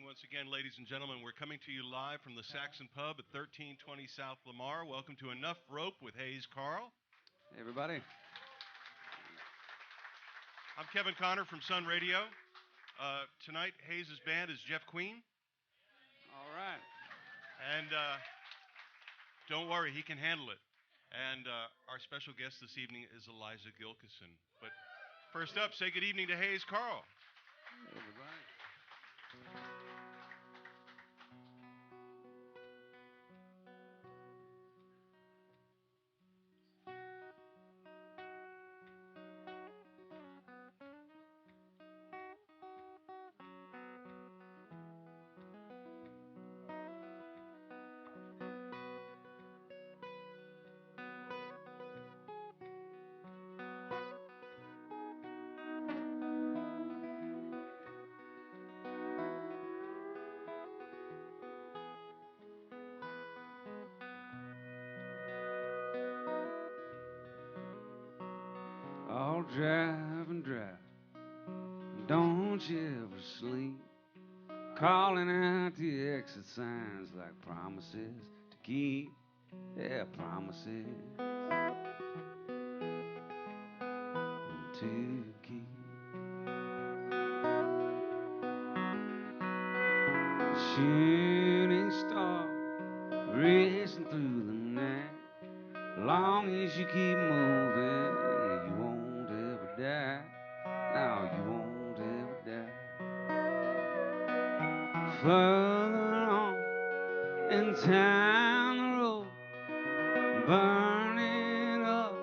once again, ladies and gentlemen. We're coming to you live from the Saxon Pub at 1320 South Lamar. Welcome to Enough Rope with Hayes Carll. Hey, everybody. I'm Kevin Connor from Sun Radio. Tonight, Hayes' band is Jeff Queen. All right. And don't worry, he can handle it. And our special guest this evening is Eliza Gilkison. But first up, say good evening to Hayes Carll. Hey, everybody. I'll drive and drive, don't you ever sleep, calling out the exit signs like promises to keep, yeah, promises to keep. Shooting star racing through the night, long as you keep moving, you won't ever die. Now you won't ever die. Further on in town the road, burning up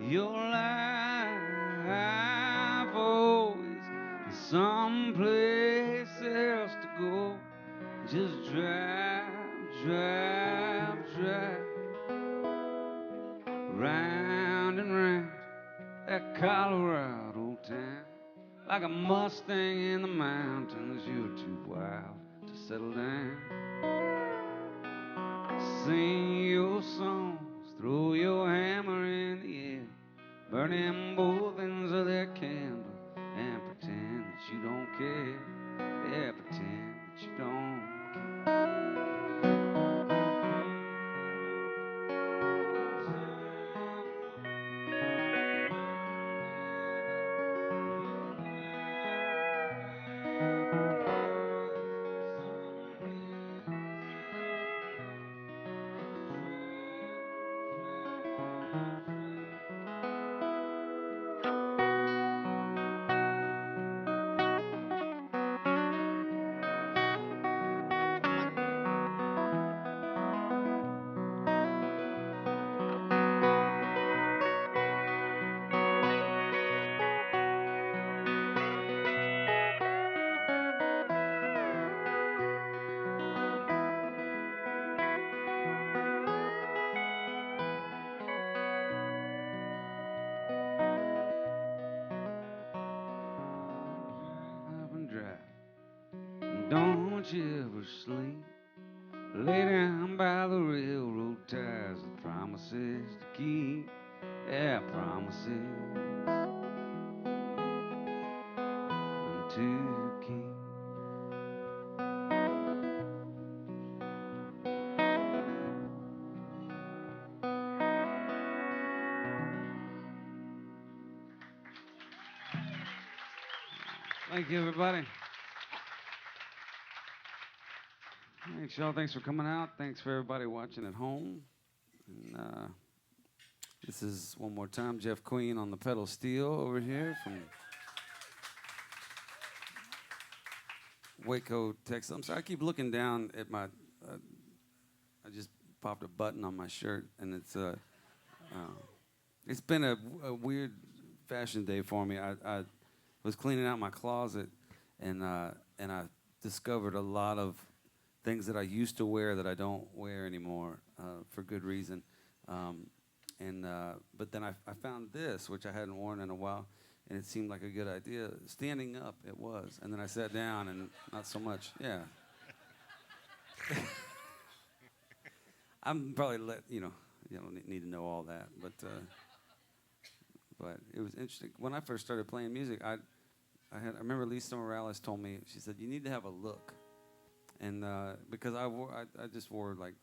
your life, always someplace else to go. Just drive, drive, drive, round and round that Colorado town. Like a Mustang in the mountains, you're too wild to settle down. Sing your songs, throw your hammer in the air, burning both ends of that candle, and pretend that you don't care. Yeah, pretend that you don't care. Don't you ever sleep, lay down by the railroad ties, the promises to keep, yeah, promises to keep. Thank you, everybody. Thanks, y'all. Thanks for coming out. Thanks for everybody watching at home. And this is, one more time, Jeff Queen on the pedal steel over here from Waco, Texas. I'm sorry, I keep looking down at my, I just popped a button on my shirt, and it's been a weird fashion day for me. I was cleaning out my closet, and I discovered a lot of things that I used to wear that I don't wear anymore for good reason. But then I found this, which I hadn't worn in a while, and it seemed like a good idea. Standing up, it was. And then I sat down, and not so much. Yeah. I'm probably you don't need to know all that, but it was interesting. When I first started playing music, I remember Lisa Morales told me, she said, you need to have a look. and because I just wore like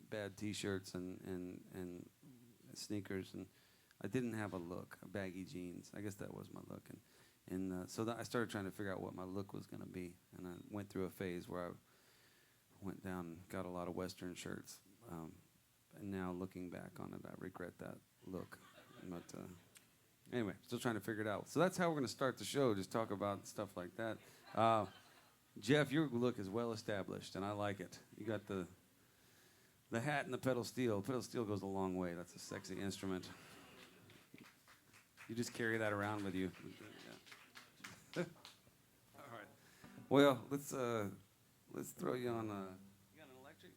bad T-shirts and sneakers, and I didn't have a look. Baggy jeans. I guess that was my look, and so I started trying to figure out what my look was going to be, and I went through a phase where I went down and got a lot of Western shirts, and now looking back on it, I regret that look. But anyway, still trying to figure it out. So that's how we're going to start the show. Just talk about stuff like that. Jeff, your look is well established, and I like it. You got the hat and the pedal steel. Pedal steel goes a long way. That's a sexy instrument. You just carry that around with you. Yeah. All right. Well, let's throw you on. You got an electric?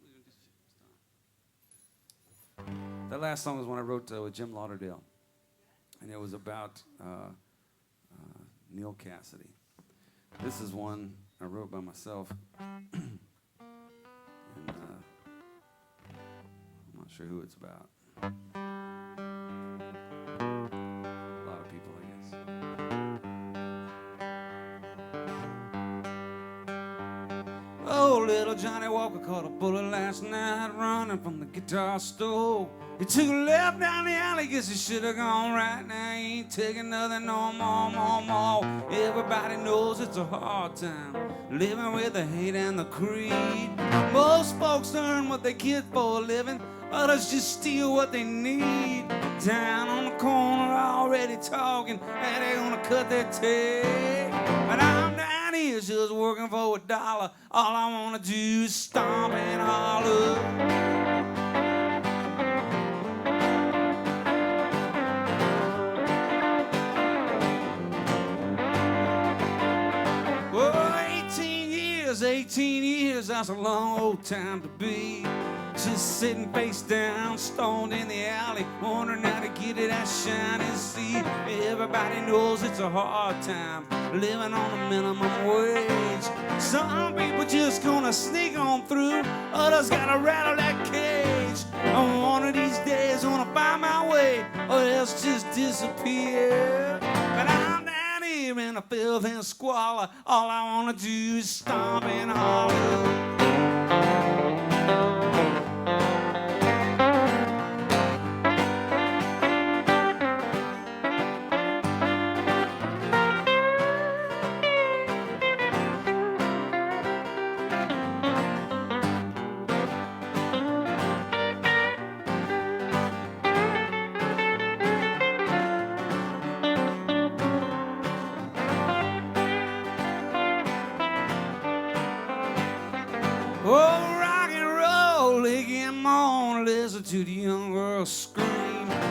That last song was one I wrote with Jim Lauderdale, and it was about Neil Cassidy. This is one I wrote by myself, and I'm not sure who it's about. A lot of people, I guess. Oh, little Johnny Walker caught a bullet last night running from the guitar store. He took a left down the alley, guess he should have gone right. Now he ain't taking nothing no more. Everybody knows it's a hard time living with the hate and the greed. Most folks earn what they get for a living, others just steal what they need. Down on the corner already talking how they gonna cut their teeth. But I'm down here just working for $1. All I wanna do is stomp and holler. Oh, 18 years, that's a long old time to be just sitting face down, stoned in the alley, wondering how to get it that shiny sea. Everybody knows it's a hard time living on a minimum wage. Some people just gonna sneak on through, others gotta rattle that cage. And one of these days gonna find my way, or else just disappear. But I'm down here in the filth and squalor, all I wanna do is stomp and holler. Oh, rock and roll, again, on, listen to the young girl scream.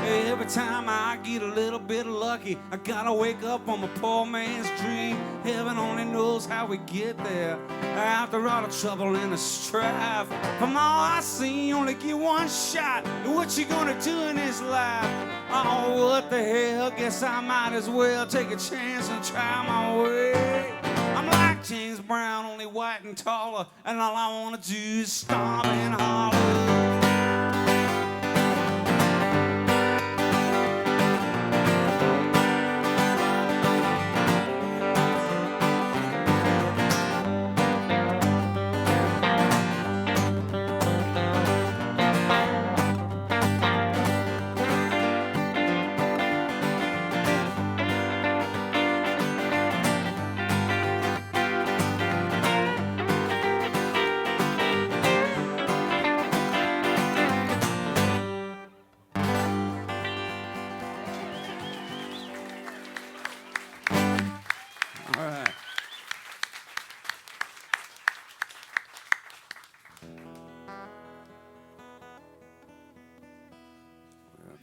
Every time I get a little bit lucky, I gotta wake up on my poor man's dream. Heaven only knows how we get there, after all the trouble and the strife. From all I see, you only get one shot. What you gonna do in this life? Oh, what the hell, guess I might as well take a chance and try my way. I'm like James Brown, only white and taller, and all I wanna do is stomp and holler.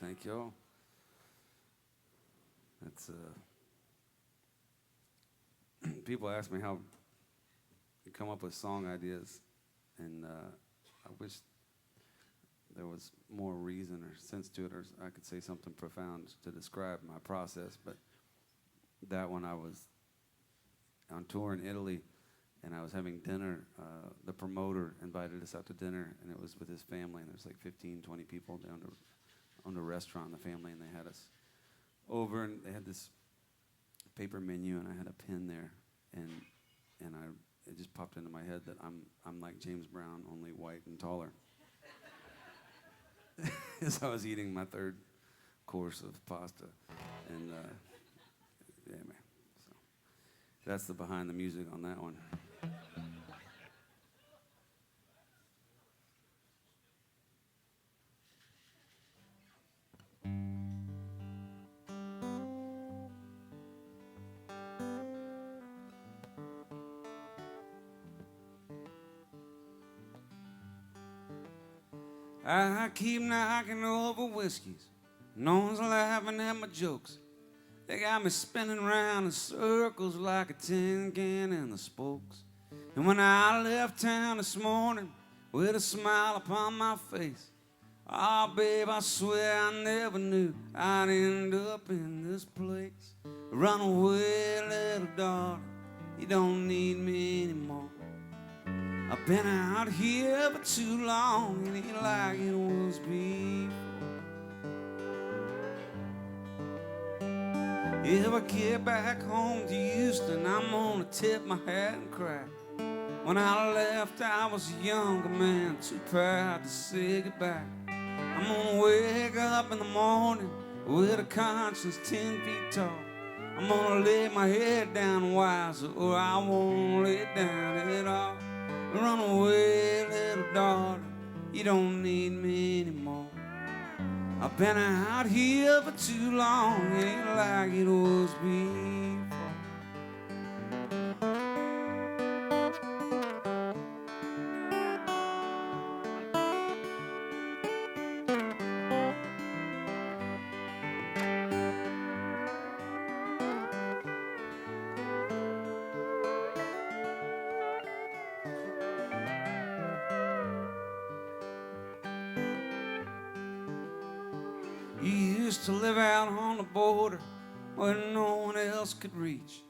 Thank y'all. That's people ask me how you come up with song ideas, and I wish there was more reason or sense to it, or I could say something profound to describe my process. But that one, I was on tour in Italy, and I was having dinner. The promoter invited us out to dinner, and it was with his family, and there was like 15, 20 people down to on the restaurant, the family, and they had us over, and they had this paper menu, and I had a pen there, and I it just popped into my head that I'm like James Brown, only white and taller. As I was eating my third course of pasta, and yeah, man. So that's the behind the music on that one. I keep knocking over whiskeys. No one's laughing at my jokes. They got me spinning round in circles like a tin can in the spokes. And when I left town this morning with a smile upon my face, oh, babe, I swear I never knew I'd end up in this place. Run away, little daughter, you don't need me anymore. I've been out here for too long, it ain't like it was before. If I get back home to Houston, I'm gonna tip my hat and cry. When I left, I was a younger man, too proud to say goodbye. I'm gonna wake up in the morning with a conscience 10 feet tall. I'm gonna lay my head down wiser, or I won't lay it down at all. Run away, little daughter, you don't need me anymore. I've been out here for too long, it ain't like it was before. You used to live out on the border where no one else could reach.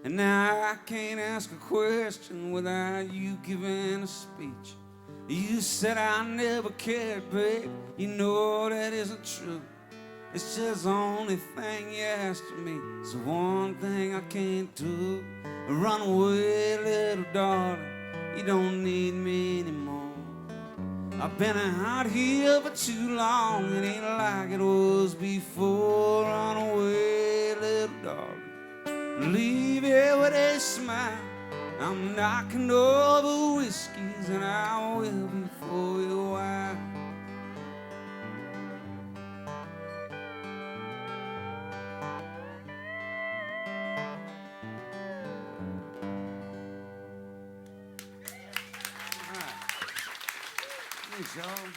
And now I can't ask a question without you giving a speech. You said I never cared, babe. You know that isn't true. It's just the only thing you asked of me. It's the one thing I can't do. Run away, little daughter, you don't need me anymore. I've been out here for too long, it ain't like it was before. Run away, little daughter, leave here with a smile. I'm knocking over whiskeys and I will be for a while. Thanks, y'all.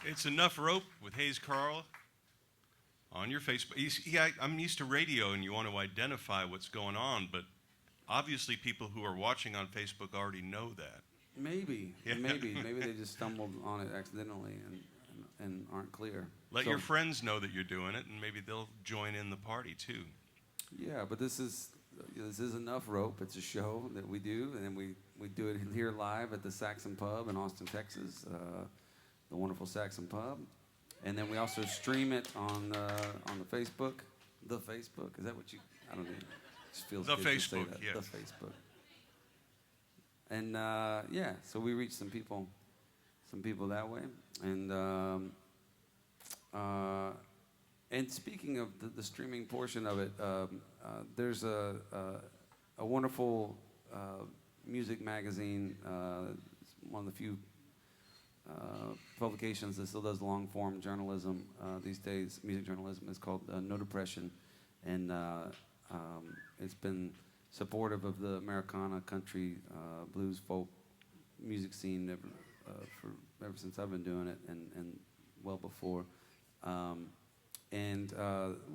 It's Enough Rope with Hayes Carll on your Facebook. I'm used to radio and you want to identify what's going on, but obviously people who are watching on Facebook already know that. Maybe, Yeah. maybe they just stumbled on it accidentally and aren't clear. Let your friends know that you're doing it, and maybe they'll join in the party too. Yeah, but this is Enough Rope. It's a show that we do, and then we do it here live at the Saxon Pub in Austin, Texas, the wonderful Saxon Pub, and then we also stream it on the Facebook. The Facebook, is that what you? I don't know. It just feels The good to say Facebook, that. yes. The Facebook. And yeah, so we reach some people that way, and speaking of the streaming portion of it, there's a wonderful music magazine, one of the few publications that still does long-form journalism these days, music journalism. Is called No Depression, and it's been supportive of the Americana, country, blues, folk music scene ever since I've been doing it, and well before. And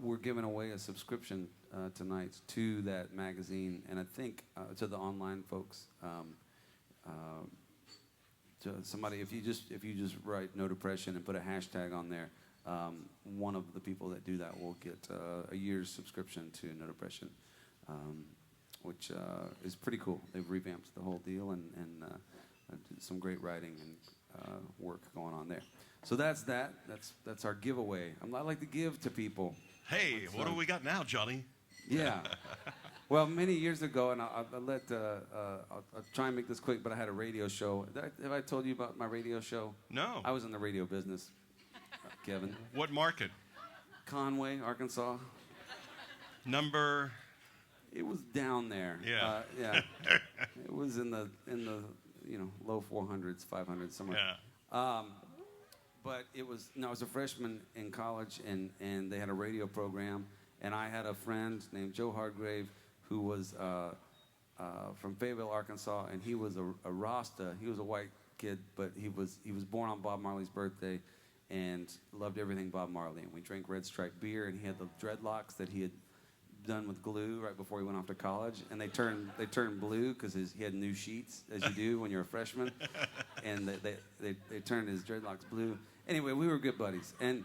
we're giving away a subscription tonight to that magazine, and I think to the online folks. To somebody, if you just write No Depression and put a hashtag on there, one of the people that do that will get a year's subscription to No Depression, which is pretty cool. They've revamped the whole deal and some great writing and work going on there. So that's that. That's our giveaway. I like to give to people. Hey, what do we got now, Johnny? Yeah. Well, many years ago, and I'll try and make this quick, but I had a radio show. Have I told you about my radio show? No. I was in the radio business, Kevin. What market? Conway, Arkansas. Number? It was down there. Yeah. Yeah. It was in the low 400s, 500s, somewhere. Yeah. But I was a freshman in college, and they had a radio program, and I had a friend named Joe Hargrave who was from Fayetteville, Arkansas, and he was a Rasta. He was a white kid, but he was born on Bob Marley's birthday, and loved everything Bob Marley. And we drank Red Stripe beer, and he had the dreadlocks that he had done with glue right before he went off to college, and they turned blue because he had new sheets, as you do when you're a freshman, and they turned his dreadlocks blue. Anyway, we were good buddies, and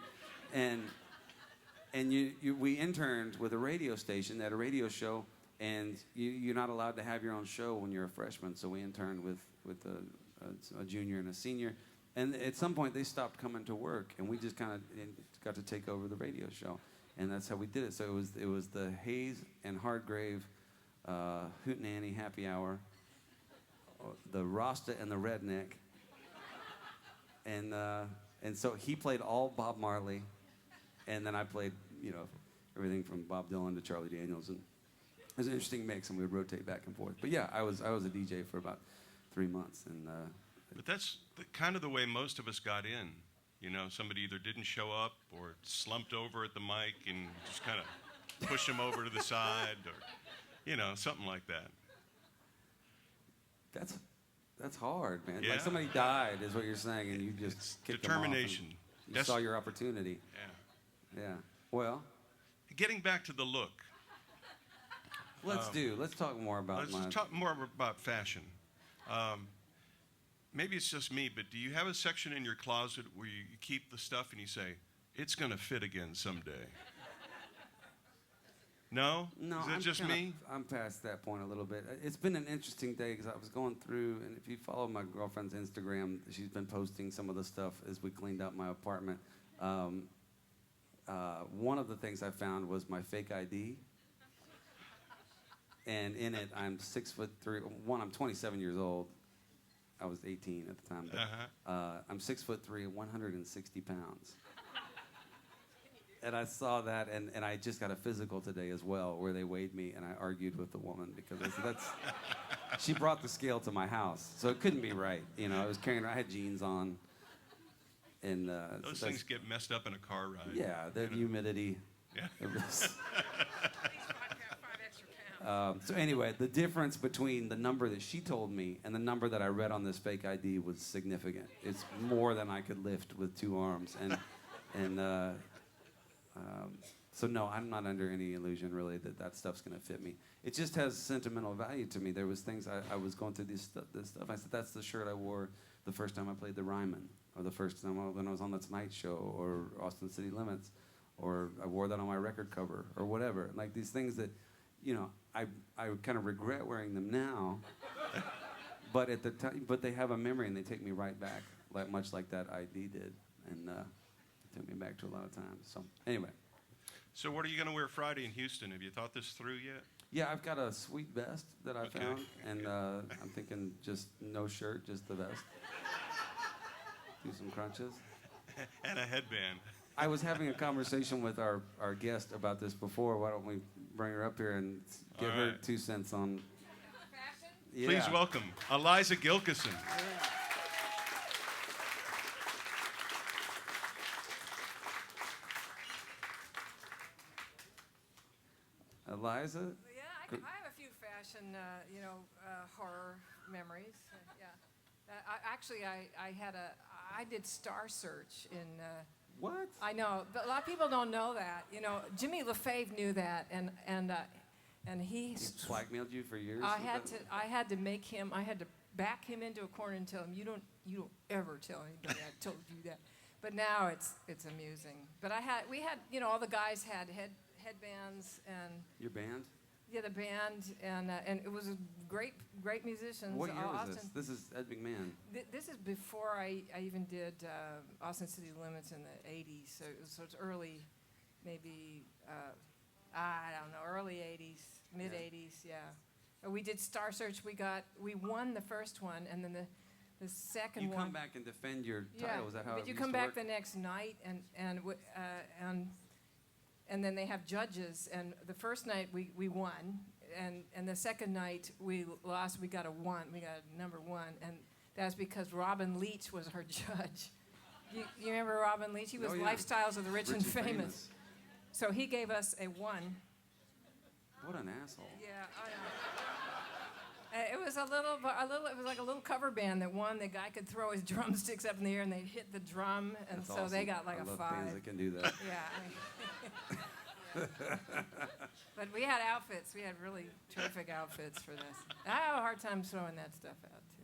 we interned with a radio station at a radio show, and you're not allowed to have your own show when you're a freshman, so we interned with a junior and a senior, and at some point they stopped coming to work, and we just kind of got to take over the radio show. And that's how we did it. So it was the Hayes and Hardgrave Hootenanny Happy Hour, the Rasta and the Redneck, and so he played all Bob Marley, and then I played everything from Bob Dylan to Charlie Daniels, and it was an interesting mix, and we would rotate back and forth. But yeah, I was a DJ for about 3 months, and. But that's kind of the way most of us got in. Somebody either didn't show up or slumped over at the mic and just kind of push them over to the side, or, something like that. That's hard, man. Yeah. Like somebody died, is what you're saying, and you just kicked determination. Them off. You saw your opportunity. Yeah. Yeah. Well. Getting back to the look. Let's talk more about. Let's talk more about fashion. Maybe it's just me, but do you have a section in your closet where you keep the stuff and you say, it's going to fit again someday? No? No. Is it just me? I'm past that point a little bit. It's been an interesting day because I was going through, and if you follow my girlfriend's Instagram, she's been posting some of the stuff as we cleaned up my apartment. One of the things I found was my fake ID. And in it, I'm 6'3". I'm 27 years old. I was 18 at the time, but I'm 6'3", 160 pounds. And I saw that, and I just got a physical today as well, where they weighed me, and I argued with the woman because she brought the scale to my house, so it couldn't be right. I was carrying, I had jeans on, and those things get messed up in a car ride. Yeah, the humidity. Yeah. So anyway, the difference between the number that she told me and the number that I read on this fake ID was significant. It's more than I could lift with 2 arms, so no, I'm not under any illusion really that stuff's gonna fit me. It just has sentimental value to me. There was things I was going through this stuff. I said that's the shirt I wore the first time I played the Ryman, or the first time when I was on the Tonight Show, or Austin City Limits, or I wore that on my record cover, or whatever. Like these things that. I kind of regret wearing them now, but at the time, but they have a memory and they take me right back, much like that ID did, and it took me back to a lot of times. So anyway. So what are you going to wear Friday in Houston? Have you thought this through yet? Yeah, I've got a sweet vest that I found, and I'm thinking just no shirt, just the vest. Do some crunches. And a headband. I was having a conversation with our guest about this before. Why don't we bring her up here and get her 2 cents on fashion? Yeah. Please welcome Eliza Gilkison. Eliza? Yeah, I have a few fashion, horror memories. I did Star Search in. What? I know, but a lot of people don't know that. Jimmy Lafave knew that, and he. He blackmailed you for years? I had to back him into a corner and tell him, you don't ever tell anybody I told you that. But now it's amusing. But we had all the guys had headbands and. Your band? Yeah, the band, and it was great musicians. What year was this? This is Ed McMahon. This is before I even did Austin City Limits in the 80s, so it's early, maybe I don't know, early 80s, mid 80s, yeah. We did Star Search. We won the first one, and then the second You one. come back and defend your Yeah, title. Is that how but it you used come to back work? the next night, and then they have judges. And the first night we won, and the second night we lost. We got a 1. We got a number 1, and that's because Robin Leach was our judge. You remember Robin Leach? He was Oh, yeah. Lifestyles of the Rich and Famous. So he gave us a 1. What an asshole. Yeah, I know. It was it was like a little cover band that won. The guy could throw his drumsticks up in the air and they'd hit the drum, and That's so awesome. they got like I a love 5. bands that can do that. Yeah. But we had outfits. We had really terrific outfits for this. I have a hard time throwing that stuff out, too.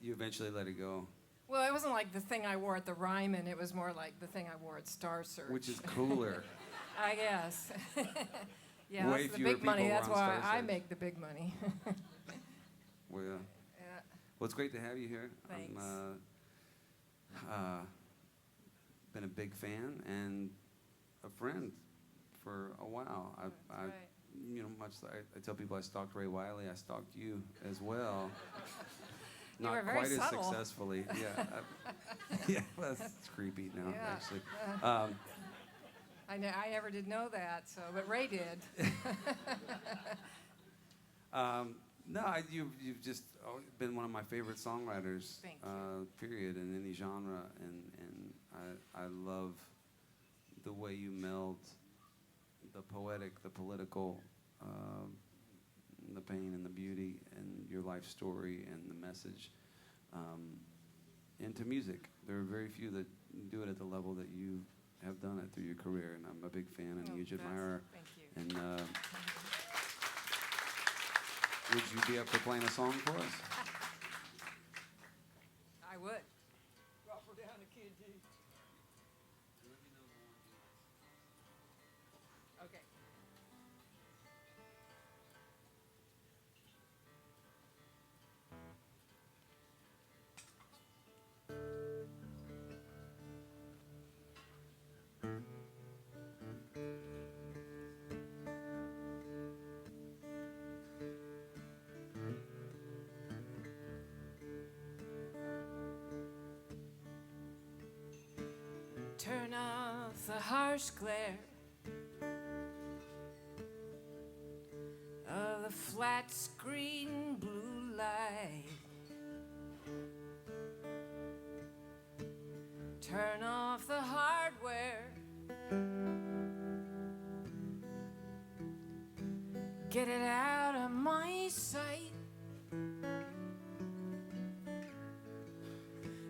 You eventually let it go, Well, it wasn't like the thing I wore at the Ryman. It was more like the thing I wore at Star Search. which is cooler. I guess. Yeah, Way that's the fewer big money. people That's were why on Star I Search. make the big money. Well, Yeah. well, it's great to have you here. Thanks. I'm been a big fan and a friend for a while. That's right. You know, much like I tell people I stalked Ray Wiley, I stalked you as well. You Not were very quite subtle. as successfully. Yeah, yeah, well, that's creepy now, Yeah. actually. I never did know that, but Ray did. No, you've just been one of my favorite songwriters. Thank you. Period, in any genre, and I love the way you meld the poetic, the political, the pain and the beauty, and your life story and the message into music. There are very few that do it at the level that you have done it through your career, and I'm a big fan and a huge admirer. Thank you. And would you be up for playing a song for us? I would. Okay. Turn off the harsh glare of the flat screen blue light. Turn off the hardware. Get it out of my sight.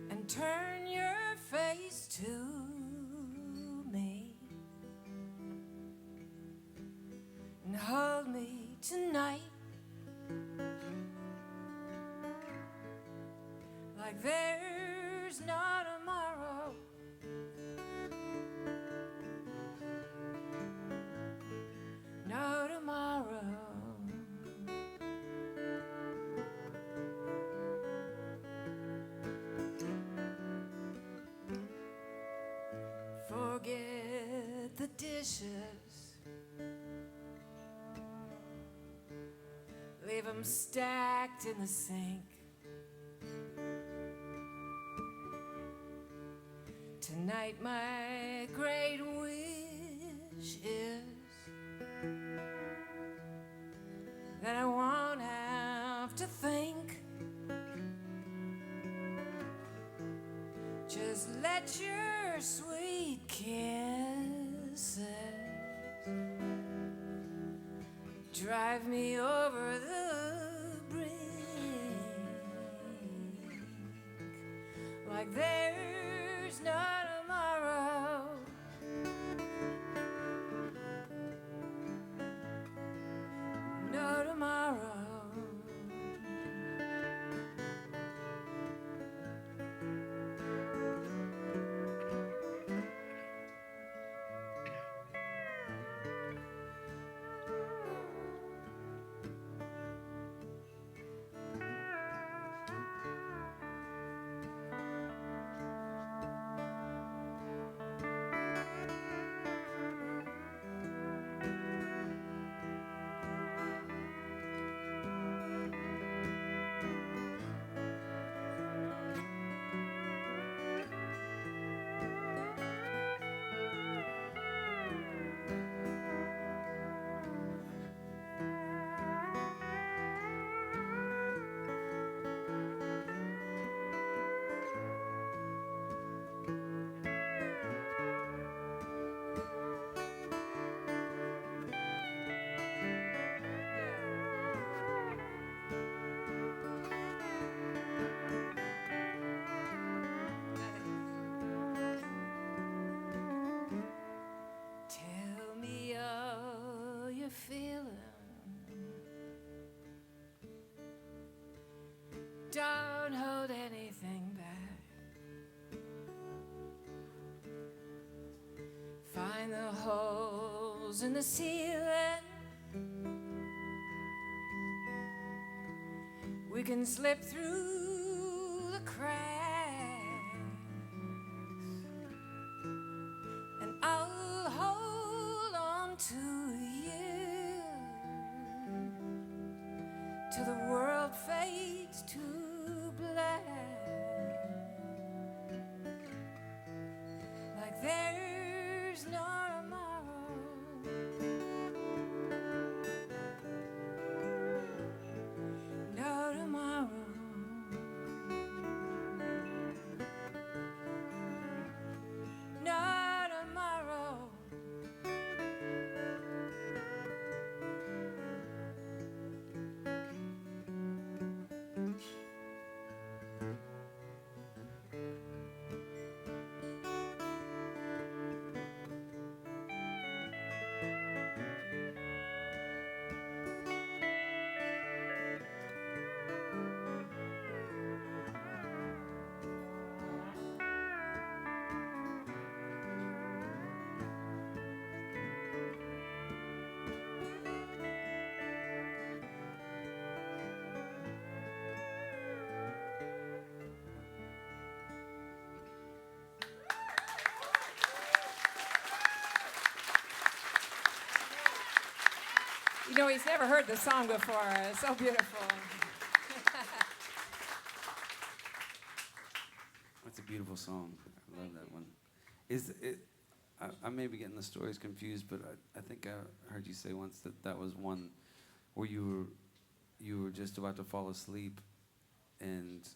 And turn your face to me. And hold me tonight. Like there's no tomorrow. No tomorrow. Forget the dishes. Leave them stacked in the sink. Tonight my great wish is that I won't have to think. Just let your sweet kisses drive me over the brink. Like there's no tomorrow. No tomorrow. find the holes in the ceiling. We can slip through the cracks, and I'll hold on to you till the world fades to black. Like there's no tomorrow. No tomorrow. No tomorrow. You know, he's never heard the song before. It's so beautiful. It's a beautiful song. I love that one. Is it? I may be getting the stories confused, but I think I heard you say once that was one where you were just about to fall asleep, and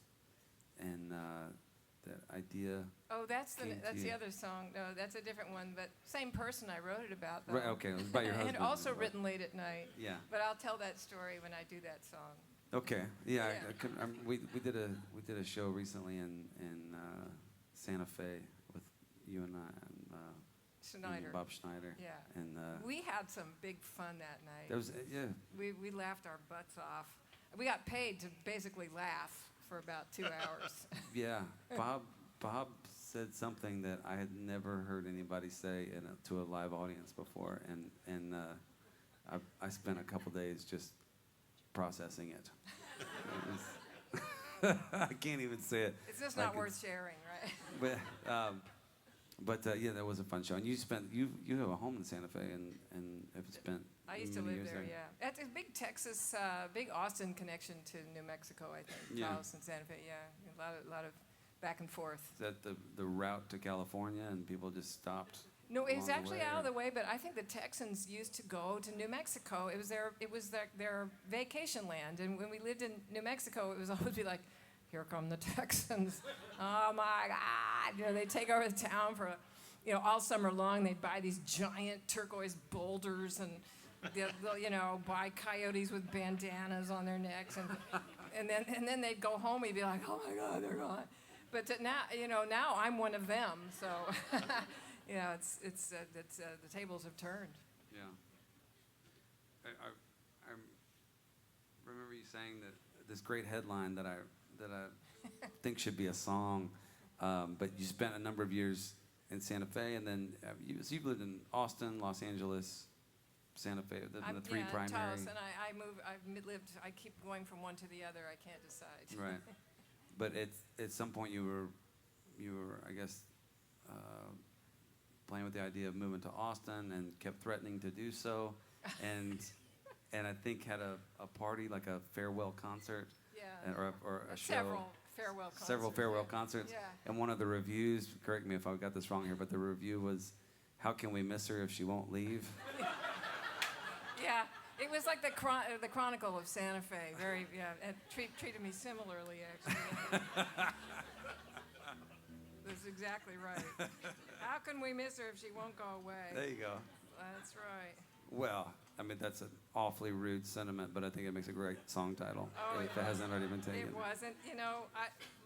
that idea. Oh, that's came to the you. other song. No, that's a different one, but same person I wrote it about. Though. Right. Okay. It was about your husband. And also but- written late at night. Yeah. But I'll tell that story when I do that song. Okay. Yeah. Yeah. We did a show recently in Santa Fe with you and I and Schneider. Bob Schneider. Yeah. And We had some big fun that night. that was yeah. We laughed our butts off. We got paid to basically laugh for about 2 hours. Yeah, Bob said something that I had never heard anybody say to a live audience before, and I spent a couple days just processing it. I can't even say it. It's just like not worth sharing, right? But yeah, that was a fun show. And you have a home in Santa Fe and have spent. I used to many live years there, yeah. That's a big Texas, big Austin connection to New Mexico, I think. Yeah. Charleston, Santa Fe, yeah. A lot of back and forth. Is that the route to California, and people just stopped? No, it's along the actually way, out of or- the way, but I think the Texans used to go to New Mexico. It was their vacation land, and when we lived in New Mexico, it was always be like, here come the Texans. Oh my God! You know, they take over the town for, all summer long. They'd buy these giant turquoise boulders and they'll buy coyotes with bandanas on their necks, and then they'd go home. We'd be like, oh my God, they're gone. But now I'm one of them. So. It's the tables have turned. Yeah. I remember you saying that this great headline that I think should be a song, but you spent a number of years in Santa Fe, and then you've lived in Austin, Los Angeles, Santa Fe, the three primary. Charleston. I've lived. I keep going from one to the other. I can't decide. Right. But at some point you were, I guess, playing with the idea of moving to Austin, and kept threatening to do so, and I think had a party, like a farewell concert, Yeah. or a show. Several farewell concerts. Concerts. Yeah. And one of the reviews, correct me if I got this wrong here, but the review was, "How can we miss her if she won't leave?" Yeah. It was like the Chronicle of Santa Fe. Very, yeah. And treated me similarly, actually. That's exactly right. How can we miss her if she won't go away? There you go. That's right. Well, I mean, that's an awfully rude sentiment, but I think it makes a great song title, Oh, if it hasn't already been taken. It wasn't.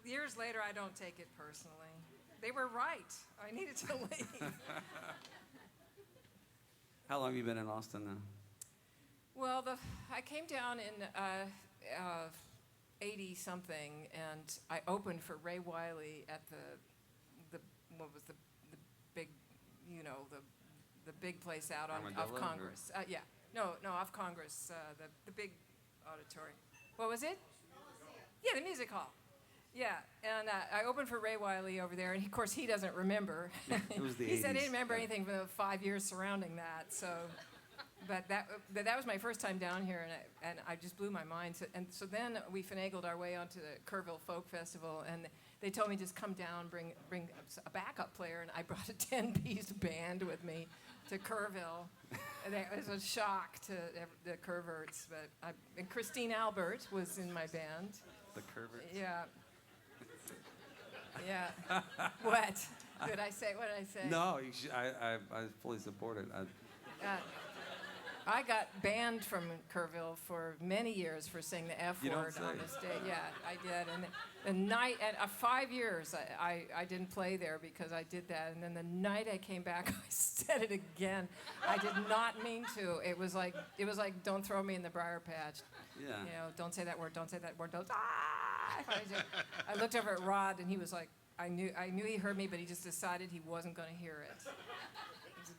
Years later, I don't take it personally. They were right. I needed to leave. How long have you been in Austin now? Well, I came down in 80-something, and I opened for Ray Wiley at the what was the big, the the big place out on off Armadillo, or- Congress. Yeah, no, off Congress, the big auditorium. What was it? Yeah, the music hall. Yeah, and I opened for Ray Wiley over there, and of course he doesn't remember. It was the He said he 80s, didn't remember yeah. anything from the 5 years surrounding that. So, but that was my first time down here, and I just blew my mind. So then we finagled our way onto the Kerrville Folk Festival, and they told me just come down, bring a backup player, and I brought a 10-piece band with me to Kerrville. And it was a shock to the Kerverts, and Christine Albert was in my band. The Kerverts? Yeah. Yeah. What? What did I say? No, you should, I fully support it. I got banned from Kerrville for many years for saying the F You don't word say. on the stage. Yeah, I did. And the night, 5 years, I didn't play there because I did that. And then the night I came back, I said it again. I did not mean to. It was like don't throw me in the briar patch. Yeah. You know, don't say that word. Don't say that word. Don't. I looked over at Rod, and he was like, I knew he heard me, but he just decided he wasn't going to hear it.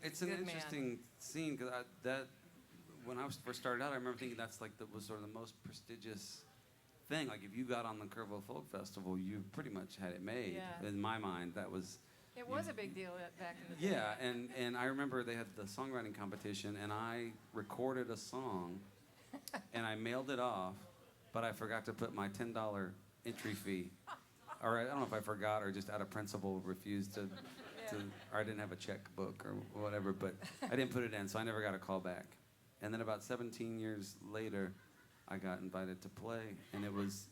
It's an Good man. interesting scene because when I first started out, I remember thinking that's like was sort of the most prestigious thing. Like if you got on the Kerrville Folk Festival, you pretty much had it made. Yeah. In my mind, that was. It was a big deal back in the day. Yeah, and I remember they had the songwriting competition, and I recorded a song, and I mailed it off, but I forgot to put my $10 entry fee. Or I don't know if I forgot or just out of principle refused to, or I didn't have a checkbook or whatever, but I didn't put it in, so I never got a call back. And then about 17 years later, I got invited to play, and it was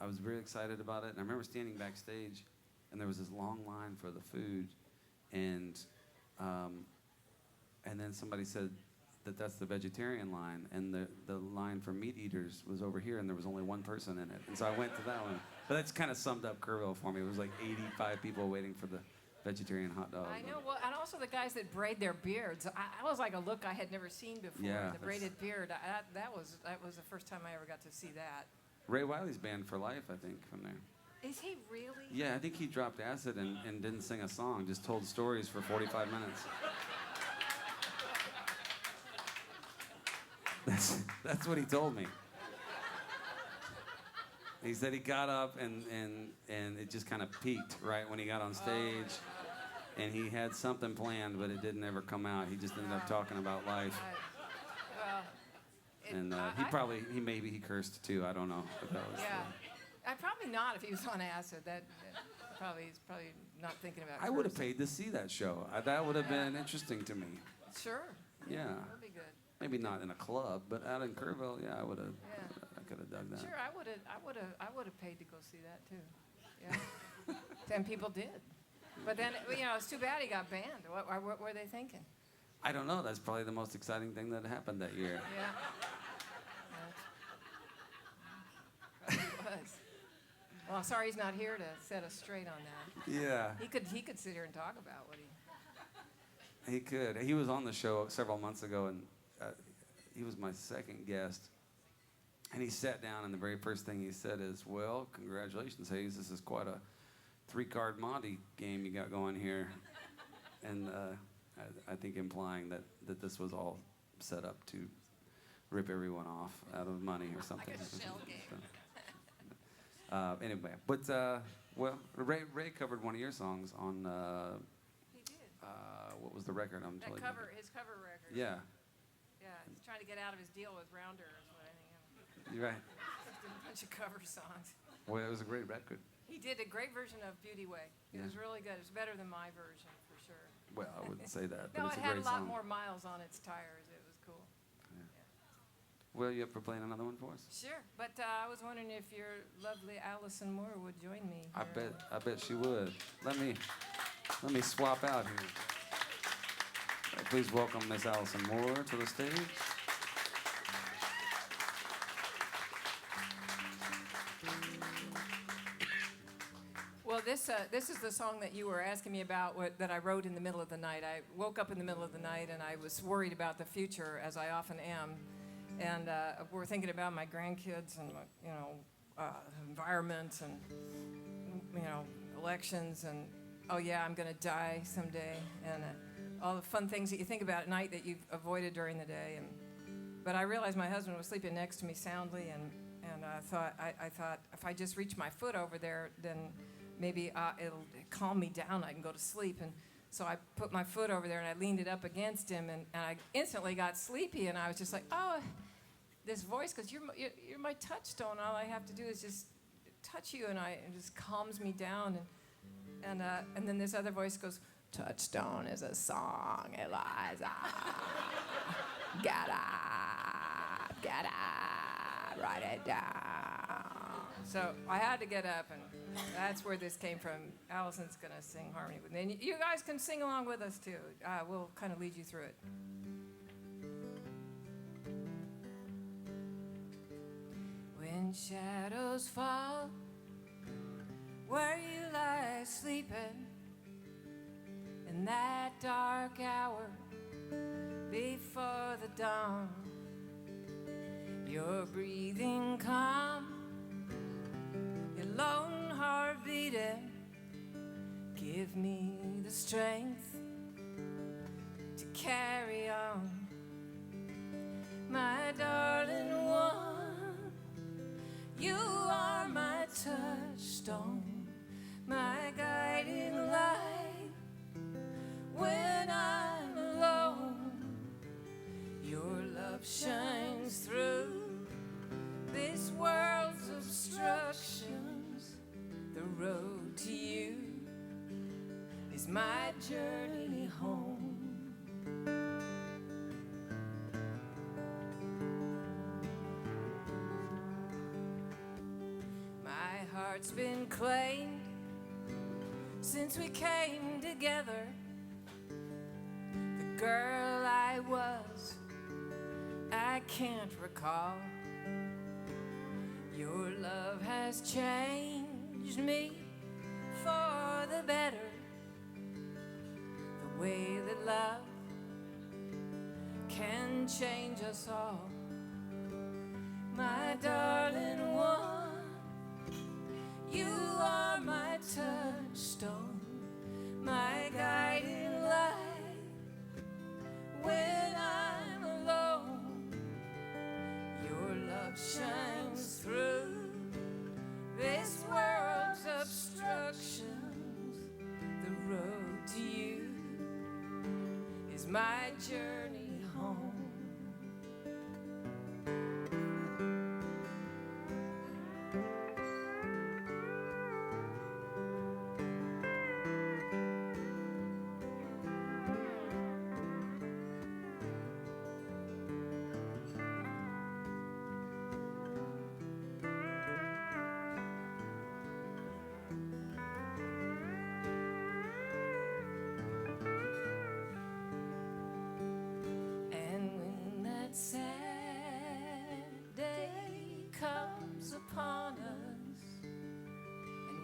I was very excited about it. And I remember standing backstage, and there was this long line for the food, and then somebody said that's the vegetarian line, and the line for meat eaters was over here, and there was only one person in it, and so I went to that one. But that's kind of summed up Kerrville for me. It was like 85 people waiting for the vegetarian hot dog. I know. Well, and also the guys that braid their beards. I was like a look I had never seen before. Yeah, The braided beard. That was the first time I ever got to see that. Ray Wiley's banned for life, I think, from there. Is he really? Yeah, I think he dropped acid and didn't sing a song, just told stories for 45 minutes. That's what he told me. He said he got up and it just kind of peaked right when he got on stage, and he had something planned, but it didn't ever come out. He just ended up talking about life, and maybe he cursed too. I don't know. If that was Probably not if he was on acid. He's probably not thinking about. I would have cursing. paid to see that show. That would have been interesting to me. Sure. Yeah. That would be good. Maybe not in a club, but out in Kerrville, yeah, I would have. Yeah. I could have dug that. Sure, I would have paid to go see that too. Yeah. And people did. But then, it's too bad he got banned. What were they thinking? I don't know. That's probably the most exciting thing that happened that year. Yeah. Probably was. Well, I'm sorry he's not here to set us straight on that. Yeah. He could sit here and talk about what he. He could. He was on the show several months ago, and he was my second guest. And he sat down, and the very first thing he said is, "Well, congratulations, Hayes. This is quite a 3-card Monty game you got going here." And I think implying that this was all set up to rip everyone off out of money or something. Like a shell game. Anyway, but Ray covered one of your songs on. He did. What was the record? I'm That totally cover, his cover record. Yeah, Yeah, he's trying to get out of his deal with Rounder. Is what I think. you're right. He did a bunch of cover songs. Well, it was a great record. He did a great version of Beauty Way. It Yeah. was really good. It was better than my version for sure. Well, I wouldn't say that, but No, it's it a had great a lot song. more miles on its tires. It was cool. Well, you up for playing another one for us? Sure, but I was wondering if your lovely Allison Moore would join me. I here. bet she would. Let me swap out here. Please welcome Miss Allison Moore to the stage. Well, this is the song that you were asking me about that I wrote in the middle of the night. I woke up in the middle of the night and I was worried about the future, as I often am. And we're thinking about my grandkids and environment and elections and oh yeah, I'm going to die someday, and all the fun things that you think about at night that you've avoided during the day. But I realized my husband was sleeping next to me soundly, and I thought if I just reach my foot over there, then maybe it'll calm me down. I can go to sleep. And so I put my foot over there and I leaned it up against him, and I instantly got sleepy. And I was just like, oh, this voice, because you're my touchstone. All I have to do is just touch you, and it just calms me down. And then this other voice goes, Touchstone is a song, Eliza. Gotta write it down. So I had to get up, and that's where this came from. Allison's going to sing harmony with me. And you guys can sing along with us, too. We'll kind of lead you through it. When shadows fall where you lie sleeping in that dark hour before the dawn, you're breathing calm, your lone heart beating. Give me the strength to carry on, my darling one. You are my touchstone, my guiding light. When I'm alone, your love shines through this world's obstructions. The road to you is my journey home. My heart's been claimed since we came together. The girl I was, I can't recall. Your love has changed me for the better. The way that love can change us all. My darling one, you are my touchstone, my guiding light. When I'm alone, your love shines through this world's obstructions. The road to you is my journey home.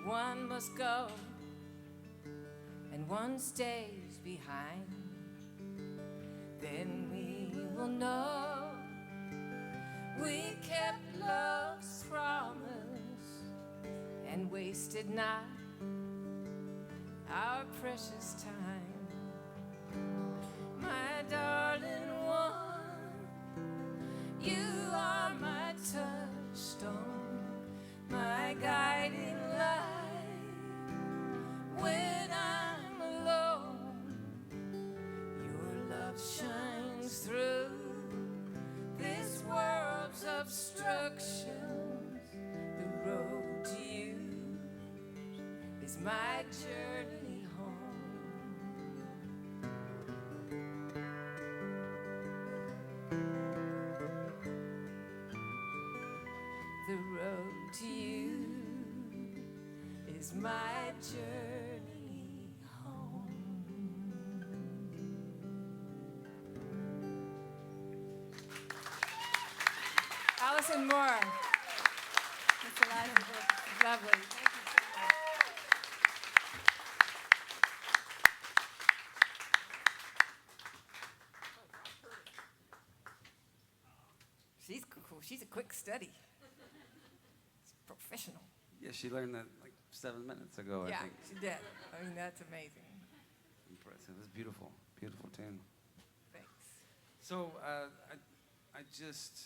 One must go and one stays behind. Then we will know we kept love's promise and wasted not our precious time. My darling one, you are my touchstone, my guiding light. When I'm alone, your love shines through this world's obstructions. The road to you is my journey home. The road to you is my journey home. Allison Moore. That's Eliza. Lovely. Thank you so much. She's cool. She's a quick study. She's professional. Yeah, she learned that like 7 minutes ago, Yeah, I think. she did. I mean, that's amazing. Impressive. It's beautiful. Beautiful tune. Thanks. So I just,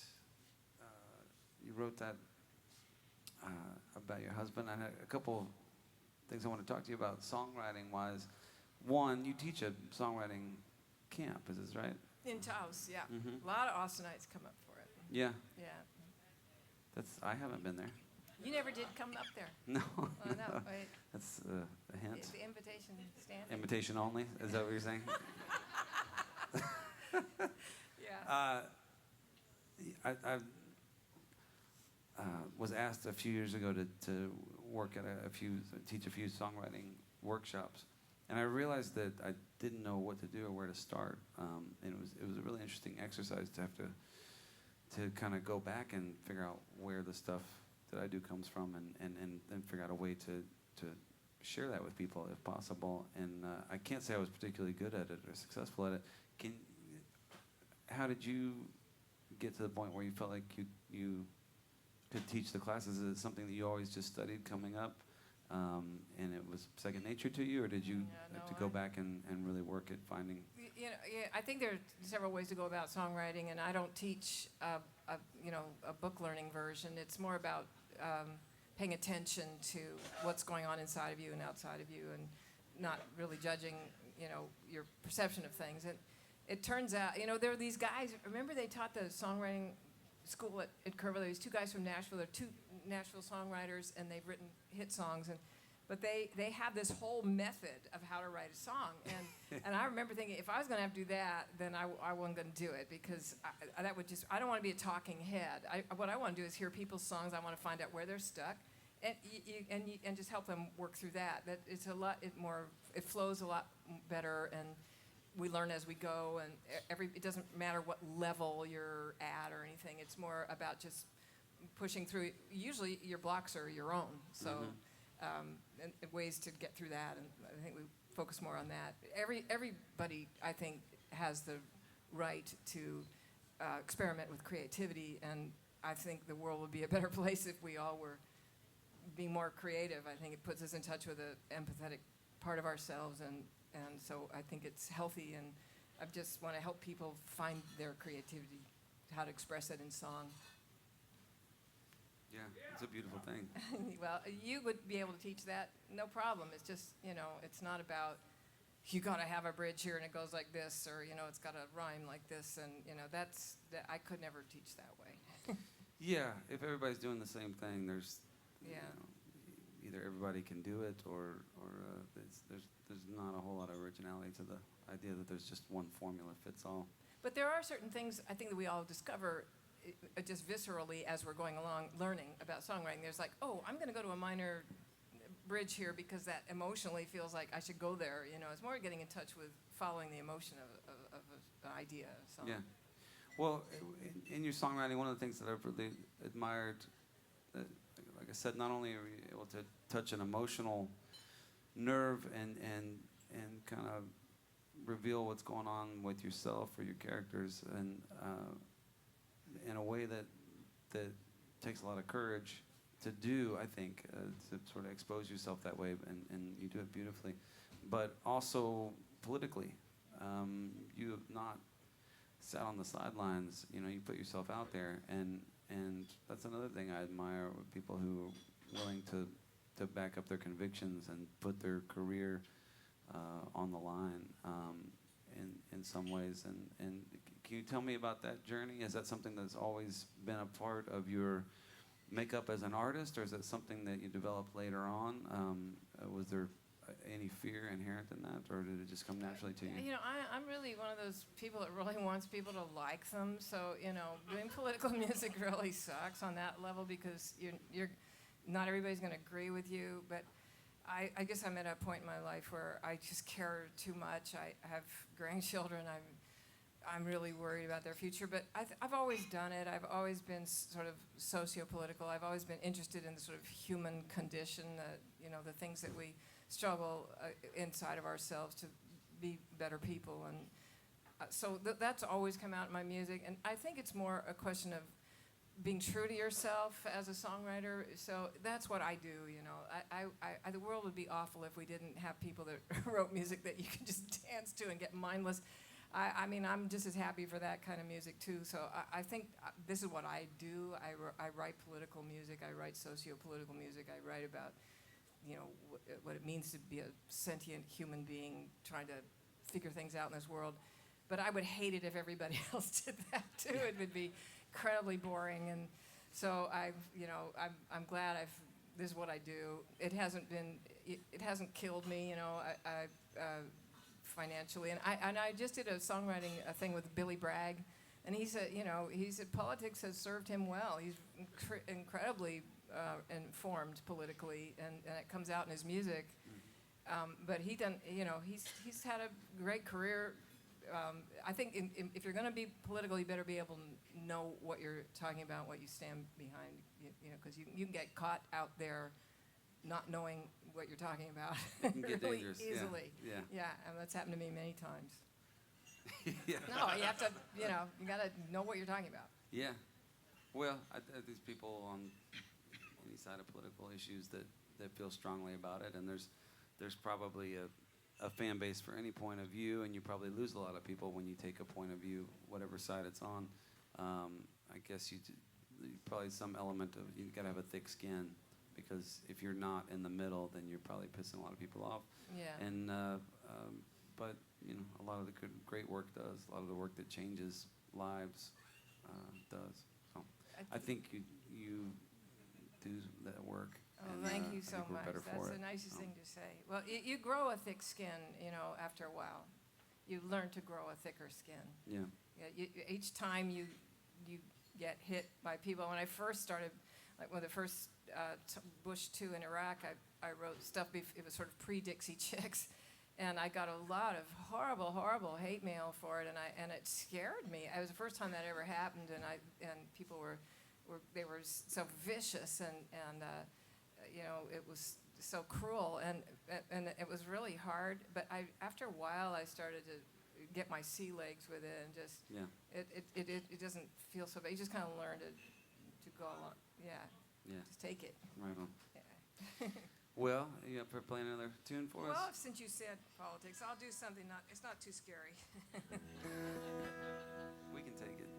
you wrote that about your husband. I had a couple things I want to talk to you about songwriting-wise. One, you teach a songwriting camp, is this right? In Taos, yeah. Mhm. A lot of Austinites come up for it. Yeah. Yeah. I haven't been there. You never did come up there. No. Oh, no, wait. That's a hint. Is the invitation standing? Invitation only? Is that what you're saying? Yeah. I was asked a few years ago to work at teach a few songwriting workshops, and I realized that I didn't know what to do or where to start. And it was a really interesting exercise to have to kind of go back and figure out where the stuff that I do comes from, and figure out a way to share that with people if possible. And I can't say I was particularly good at it or successful at it. How did you get to the point where you felt like you could teach the classes? Is it something that you always just studied coming up, and it was second nature to you, or did you have to go back and really work at finding? You know, yeah, I think there are several ways to go about songwriting, and I don't teach a book learning version. It's more about paying attention to what's going on inside of you and outside of you, and not really judging, your perception of things. And it turns out, there are these guys. Remember, they taught the songwriting school at Carll. There's two guys from Nashville. They're two Nashville songwriters, and they've written hit songs. But they have this whole method of how to write a song. And I remember thinking, if I was going to have to do that, then I wasn't going to do it, because I don't want to be a talking head. What I want to do is hear people's songs. I want to find out where they're stuck, and just help them work through that. That it's a lot more. It flows a lot better, and we learn as we go. And it doesn't matter what level you're at or anything. It's more about just pushing through. Usually, your blocks are your own. So. Mm-hmm. And ways to get through that, and I think we focus more on that. Everybody, I think, has the right to experiment with creativity, and I think the world would be a better place if we all were being more creative. I think it puts us in touch with an empathetic part of ourselves, and so I think it's healthy, and I just want to help people find their creativity, how to express it in song. Yeah, it's a beautiful thing. Well, you would be able to teach that, no problem. It's just, it's not about, you got to have a bridge here and it goes like this, or, it's got to rhyme like this, and, I could never teach that way. Yeah, if everybody's doing the same thing, there's, Yeah. Either everybody can do it, or there's not a whole lot of originality to the idea that there's just one formula fits all. But there are certain things, I think, that we all discover just viscerally as we're going along learning about songwriting. There's like, oh, I'm going to go to a minor bridge here because that emotionally feels like I should go there. It's more getting in touch with following the emotion of an idea. So. Yeah. Well, in your songwriting, one of the things that I've really admired, like I said, not only are you able to touch an emotional nerve and kind of reveal what's going on with yourself or your characters, and in a way that takes a lot of courage to do, I think, to sort of expose yourself that way, and you do it beautifully. But also politically, you have not sat on the sidelines. You put yourself out there, and that's another thing I admire with people who are willing to back up their convictions and put their career on the line in some ways. And can you tell me about that journey? Is that something that's always been a part of your makeup as an artist, or is that something that you developed later on? Was there any fear inherent in that, or did it just come naturally to you? I'm really one of those people that really wants people to like them. So, doing political music really sucks on that level, because you're not everybody's going to agree with you. But I guess I'm at a point in my life where I just care too much. I have grandchildren. I'm really worried about their future, but I've always done it. I've always been sort of socio-political. I've always been interested in the sort of human condition, the things that we struggle inside of ourselves to be better people. And so that's always come out in my music. And I think it's more a question of being true to yourself as a songwriter. So that's what I do, you know. The world would be awful if we didn't have people that wrote music that you could just dance to and get mindless. I mean, I'm just as happy for that kind of music too. So I think this is what I do. I write political music. I write socio-political music. I write about, you know, what it means to be a sentient human being trying to figure things out in this world. But I would hate it if everybody else did that too. It would be incredibly boring. And so I'm glad this is what I do. It hasn't killed me, you know, financially. And I just did a songwriting thing with Billy Bragg, and he said politics has served him well. He's incredibly informed politically, and it comes out in his music. But he's had a great career. I think if you're going to be political, you better be able to know what you're talking about, what you stand behind, you know, because you can get caught out there not knowing what you're talking about It can get really dangerous. easily. Yeah. And that's happened to me many times. Yeah. No, you have to, you got to know what you're talking about. Yeah. Well, there's people on any side of political issues that feel strongly about it, and there's probably a fan base for any point of view, and you probably lose a lot of people when you take a point of view, whatever side it's on. I guess you probably some element of you got to have a thick skin, because if you're not in the middle, then you're probably pissing a lot of people off. Yeah. And but you know, a lot of the great work does, a lot of the work that changes lives does. So I think you do that work. Oh, and, thank I you so think we're much. better That's for the it. nicest thing to say. Well, you grow a thick skin, you know, after a while. You learn to grow a thicker skin. Yeah. Yeah, each time you get hit by people. When I first started, like when the first Bush 2 in Iraq, I wrote stuff. It was sort of pre-Dixie Chicks, and I got a lot of horrible, horrible hate mail for it, and it scared me. It was the first time that ever happened, and people were so vicious, and you know, it was so cruel, and it was really hard. But after a while, I started to get my sea legs with it, and just it doesn't feel so bad. You just kind of learn to go along. Yeah. Yeah. Just take it. Right on. Yeah. Well, you up for playing another tune for us? Well, since you said politics, I'll do something it's not too scary. We can take it.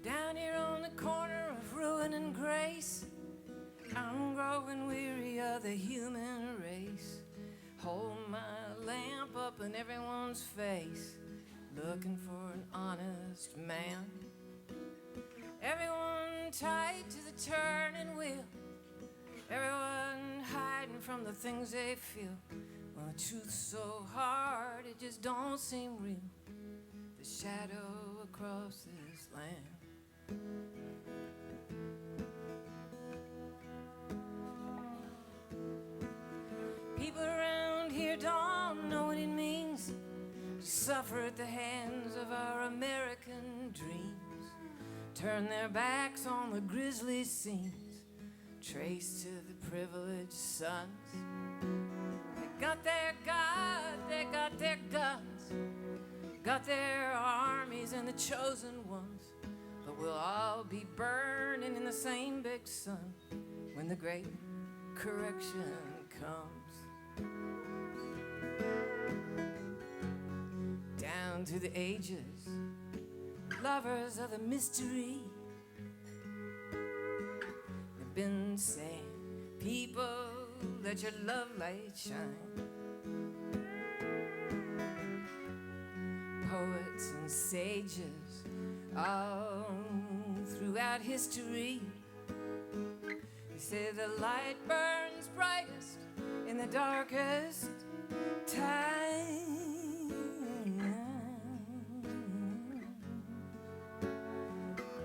Down here on the corner of ruin and grace, I'm growing weary of the human race. Hold my lamp up in everyone's face, looking for an honest man. Everyone tied to the turning wheel, everyone hiding from the things they feel. Well, the truth's so hard, it just don't seem real. The shadow across this land. People around here don't know what it means to suffer at the hands of our American dreams. Turn their backs on the grisly scenes, traced to the privileged sons. They got their God, they got their guns, got their armies and the chosen ones. But we'll all be burning in the same big sun when the great correction comes. Down through the ages, lovers of the mystery have been saying, people, let your love light shine. Poets and sages all throughout history, they say the light burns brightest in the darkest time.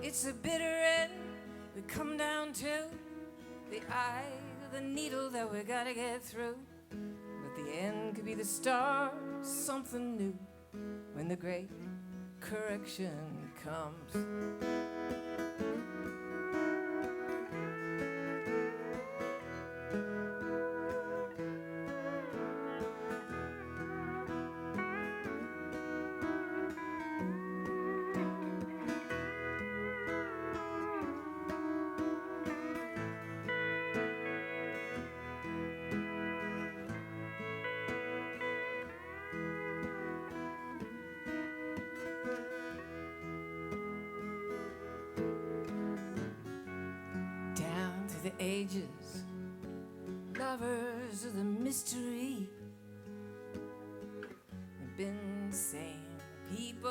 It's a bitter end we come down to, the eye of the needle that we gotta get through. But the end could be the start of something new when the great correction comes. through the ages, lovers of the mystery. We've been saying, people,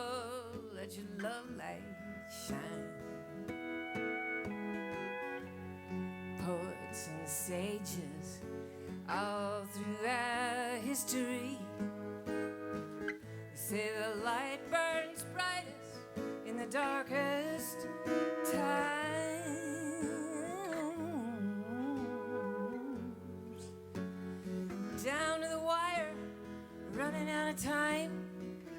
let your love light shine. Poets and sages all through our history say the light burns brightest in the darkest times. Down to the wire, running out of time.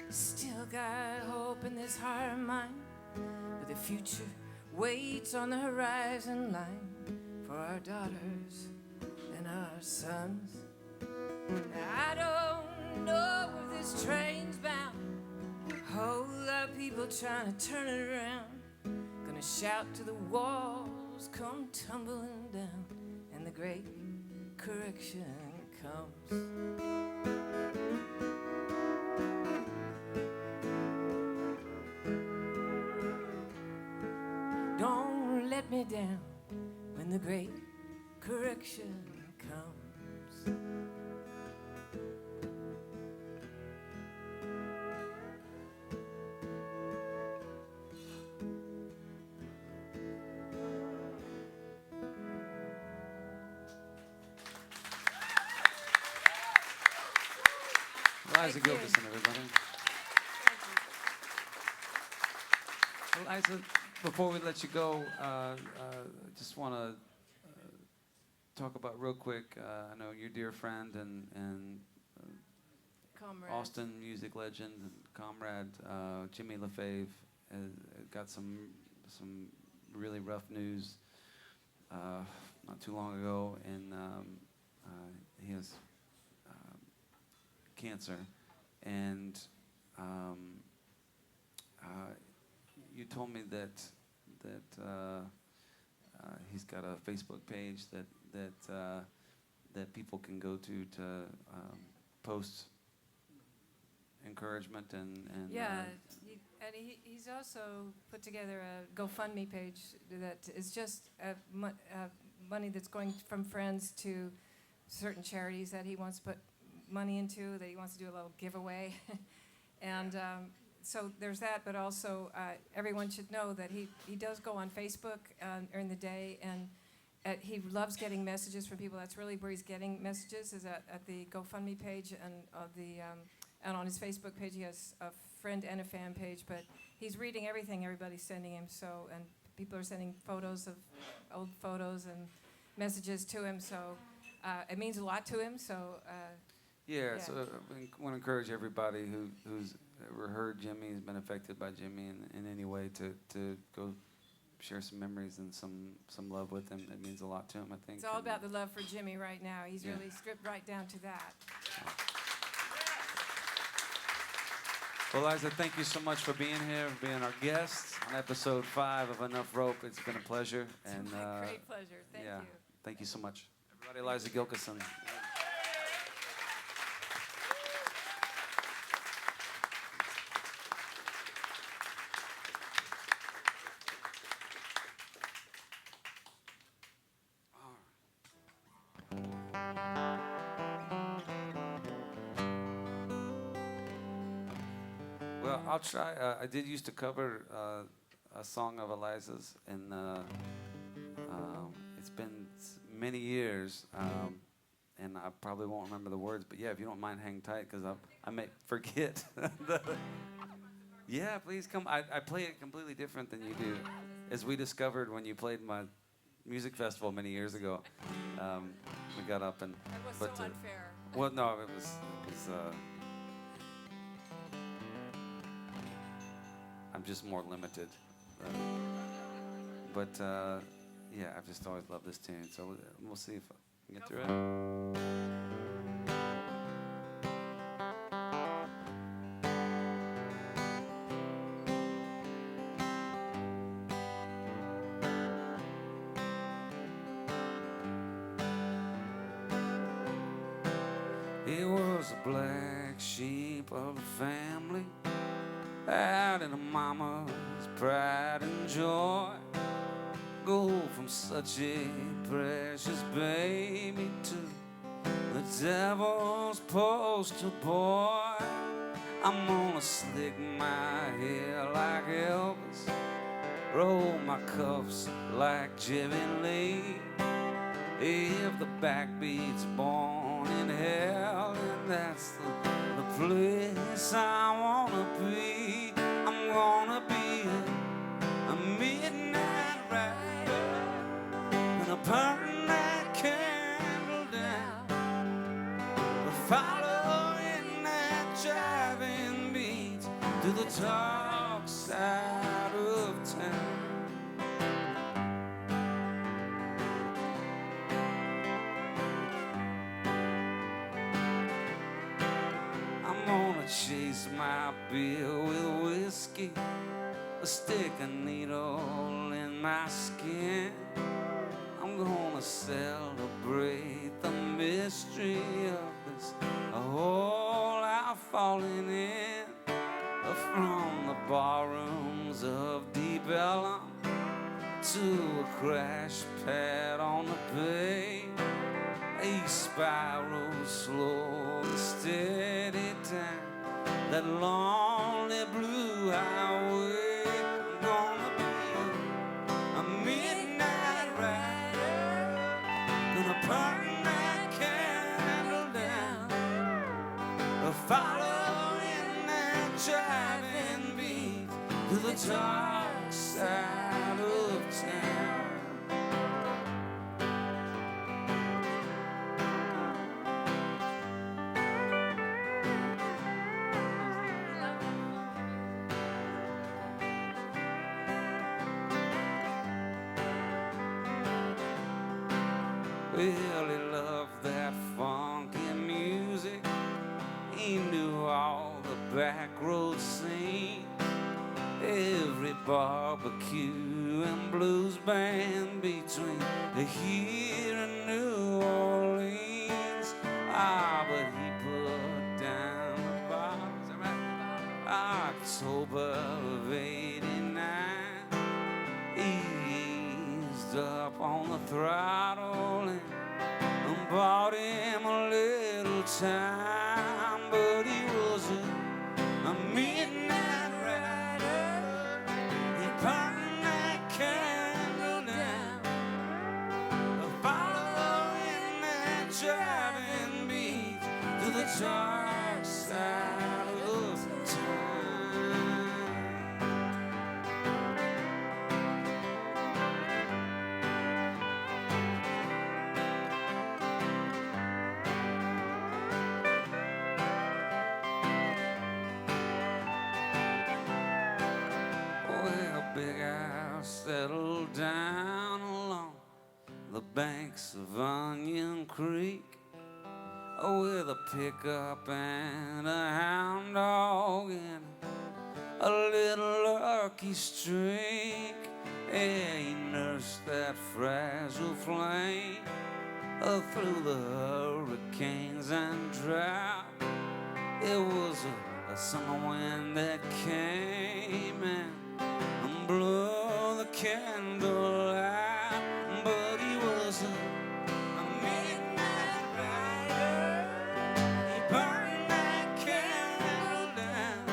Still got hope in this heart of mine, but the future waits on the horizon line for our daughters and our sons. I don't know if this train's bound. Whole lot of people trying to turn it around. Gonna shout till the walls come tumbling down and the great correction comes. Don't let me down when the great correction comes. Eliza Thank you. Gilkison, everybody. Eliza, before we let you go, just want to talk about real quick. I know your dear friend and Comrade. Austin music legend and comrade Jimmy Lafave got some really rough news not too long ago, and he has cancer, and you told me that he's got a Facebook page that people can go to post encouragement and Yeah, and he's also put together a GoFundMe page that is just money that's going from friends to certain charities that he wants to put money into, that he wants to do a little giveaway. And so there's that, but also everyone should know that he does go on Facebook during the day, and he loves getting messages from people. That's really where he's getting messages, is at the GoFundMe page and and on his Facebook page. He has a friend and a fan page, but he's reading everything everybody's sending him. So, and people are sending photos of old photos and messages to him. So it means a lot to him. So. Yeah, so I want to encourage everybody who's ever heard Jimmy, has been affected by Jimmy in any way, to go share some memories and some love with him. It means a lot to him, I think. It's all about the love for Jimmy right now. He's really stripped right down to that. Well, Eliza, thank you so much for being here, for being our guest on episode 5 of Enough Rope. It's been a pleasure. It's my great pleasure. Thank you. Thank you so much. Everybody, Eliza Gilkison. Well, I'll try. I did used to cover a song of Eliza's, and it's been many years, and I probably won't remember the words. But yeah, if you don't mind, hang tight, because I may forget. Yeah, please come. I play it completely different than you do, as we discovered when you played my music festival many years ago. We got up and. That was but, so unfair. Well, no, it was. I'm just more limited. But yeah, I've just always loved this tune. So we'll see if I can get through it. He was a black sheep of the family, out in a mama's pride and joy. go from such a precious baby to the devil's poster boy. I'm gonna slick my hair like Elvis, roll my cuffs like Jimmy Lee. If the backbeat's born in hell, and that's the place I wanna be, I'm gonna be a midnight rider, gonna burn that candle down, following that driving beat to the dark side of town. I'm gonna chase my bill with whiskey, stick a needle in my skin. I'm gonna celebrate the mystery of this hole I'm falling in. From the barrooms of Deep Ellum to a crash pad on the bay, a spiral slow and steady down that lonely blue highway. I'm gonna be a midnight rider, gonna burn that candle down, following that driving beat to the dark side of town. Well, he loved that funky music. He knew all the back road scenes, every barbecue and blues band between here and New Orleans. Ah, but he put down the bottles around October of '89. He eased up on the throttle and bought him a little time, but he was a midnight rider. He burned that candle down, following that driving beat to the dark side of town. Big house settled down along the banks of Onion Creek, with a pickup and a hound dog and a little lucky streak. Yeah, he nursed that fragile flame through the hurricanes and drought. It was a summer wind that came and blow the candle out, but he was a midnight rider. He burned that candle down,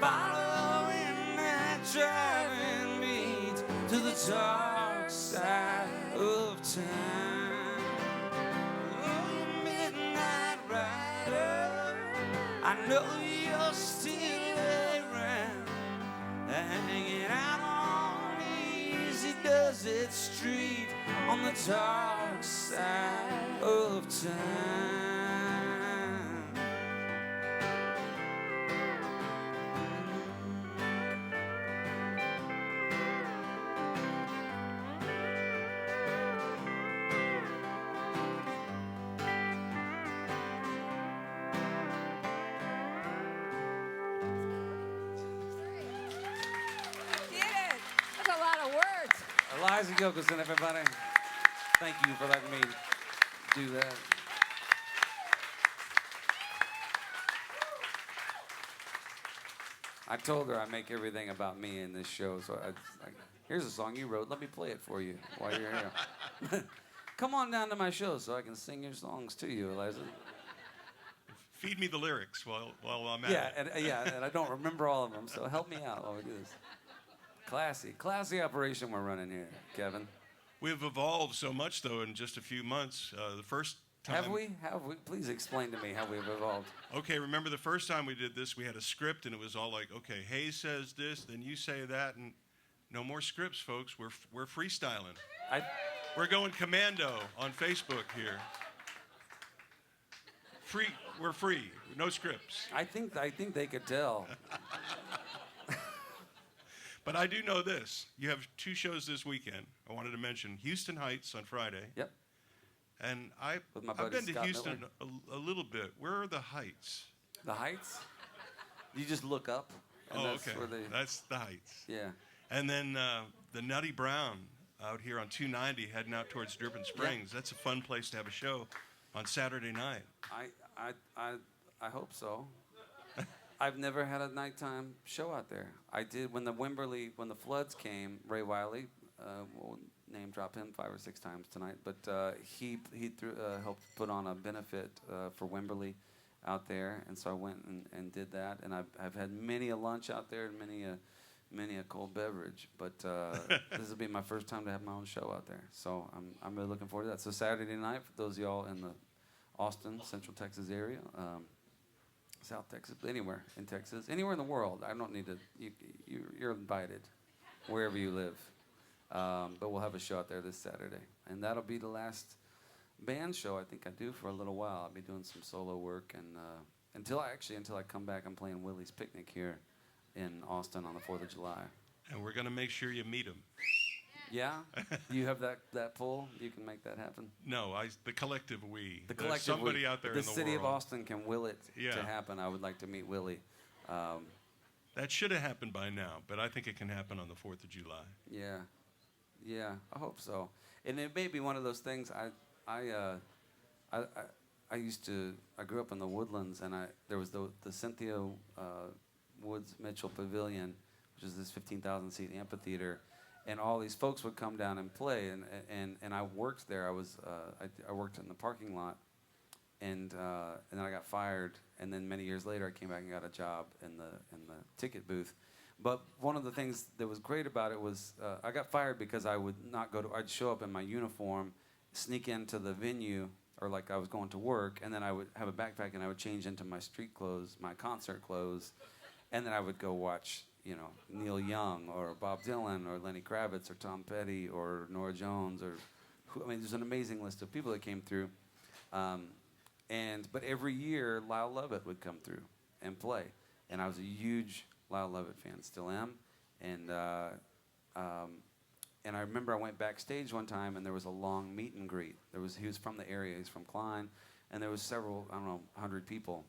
following that driving beat to the dark side of town. Oh, midnight rider, I know you're still around, hanging out on Easy Does It Street on the dark side of town. Eliza Gilkison, everybody. Thank you for letting me do that. I told her I make everything about me in this show, so like, here's a song you wrote. Let me play it for you while you're here. Come on down to my show so I can sing your songs to you, Eliza. Feed me the lyrics while I'm at it. And I don't remember all of them, so help me out while we do this. Classy operation we're running here, Kevin. We've evolved so much, though, in just a few months. The first time... Have we? Please explain to me how we've evolved. Okay, remember the first time we did this, we had a script, and it was all like, okay, Hayes says this, then you say that, and no more scripts, folks. We're freestyling. We're going commando on Facebook here. We're free. No scripts. I think they could tell. But I do know this. You have 2 shows this weekend. I wanted to mention Houston Heights on Friday. Yep. And With my I've buddy been to Scott Houston a little bit. Where are the Heights? The Heights? You just look up. And that's okay. Where they... That's the Heights. Yeah. And then the Nutty Brown out here on 290 heading out towards Durban Springs. Yep. That's a fun place to have a show on Saturday night. I hope so. I've never had a nighttime show out there. I did when the floods came. Ray Wiley, we'll name drop him 5 or 6 times tonight, but he helped put on a benefit for Wimberley out there, and so I went and did that. And I've had many a lunch out there and many a cold beverage, but this will be my first time to have my own show out there. So I'm really looking forward to that. So Saturday night, for those of y'all in the Austin, Central Texas area, South Texas, anywhere in Texas, anywhere in the world. I don't need to. You're invited, wherever you live. But we'll have a show out there this Saturday, and that'll be the last band show I think I do for a little while. I'll be doing some solo work, and until I come back, I'm playing Willie's Picnic here in Austin on the 4th of July. And we're gonna make sure you meet him. Yeah? You have that pull? You can make that happen? No, the collective we. The There's collective somebody we. out there the in the city world. of Austin can will it to happen. I would like to meet Willie. That should have happened by now, but I think it can happen on the 4th of July. Yeah, I hope so. And it may be one of those things. I grew up in the Woodlands, and there was the Cynthia Woods Mitchell Pavilion, which is this 15,000 seat amphitheater. And all these folks would come down and play, and I worked there. I worked in the parking lot, and then I got fired. And then many years later, I came back and got a job in the ticket booth. But one of the things that was great about it was I got fired because I would not go to. I'd show up in my uniform, sneak into the venue, or like I was going to work, and then I would have a backpack and I would change into my street clothes, my concert clothes, and then I would go watch. Neil Young or Bob Dylan or Lenny Kravitz or Tom Petty or Norah Jones there's an amazing list of people that came through. But every year Lyle Lovett would come through and play, and I was a huge Lyle Lovett fan, still am. And I remember I went backstage one time and there was a long meet and greet. He was from the area, he's from Klein, and there was several 100 people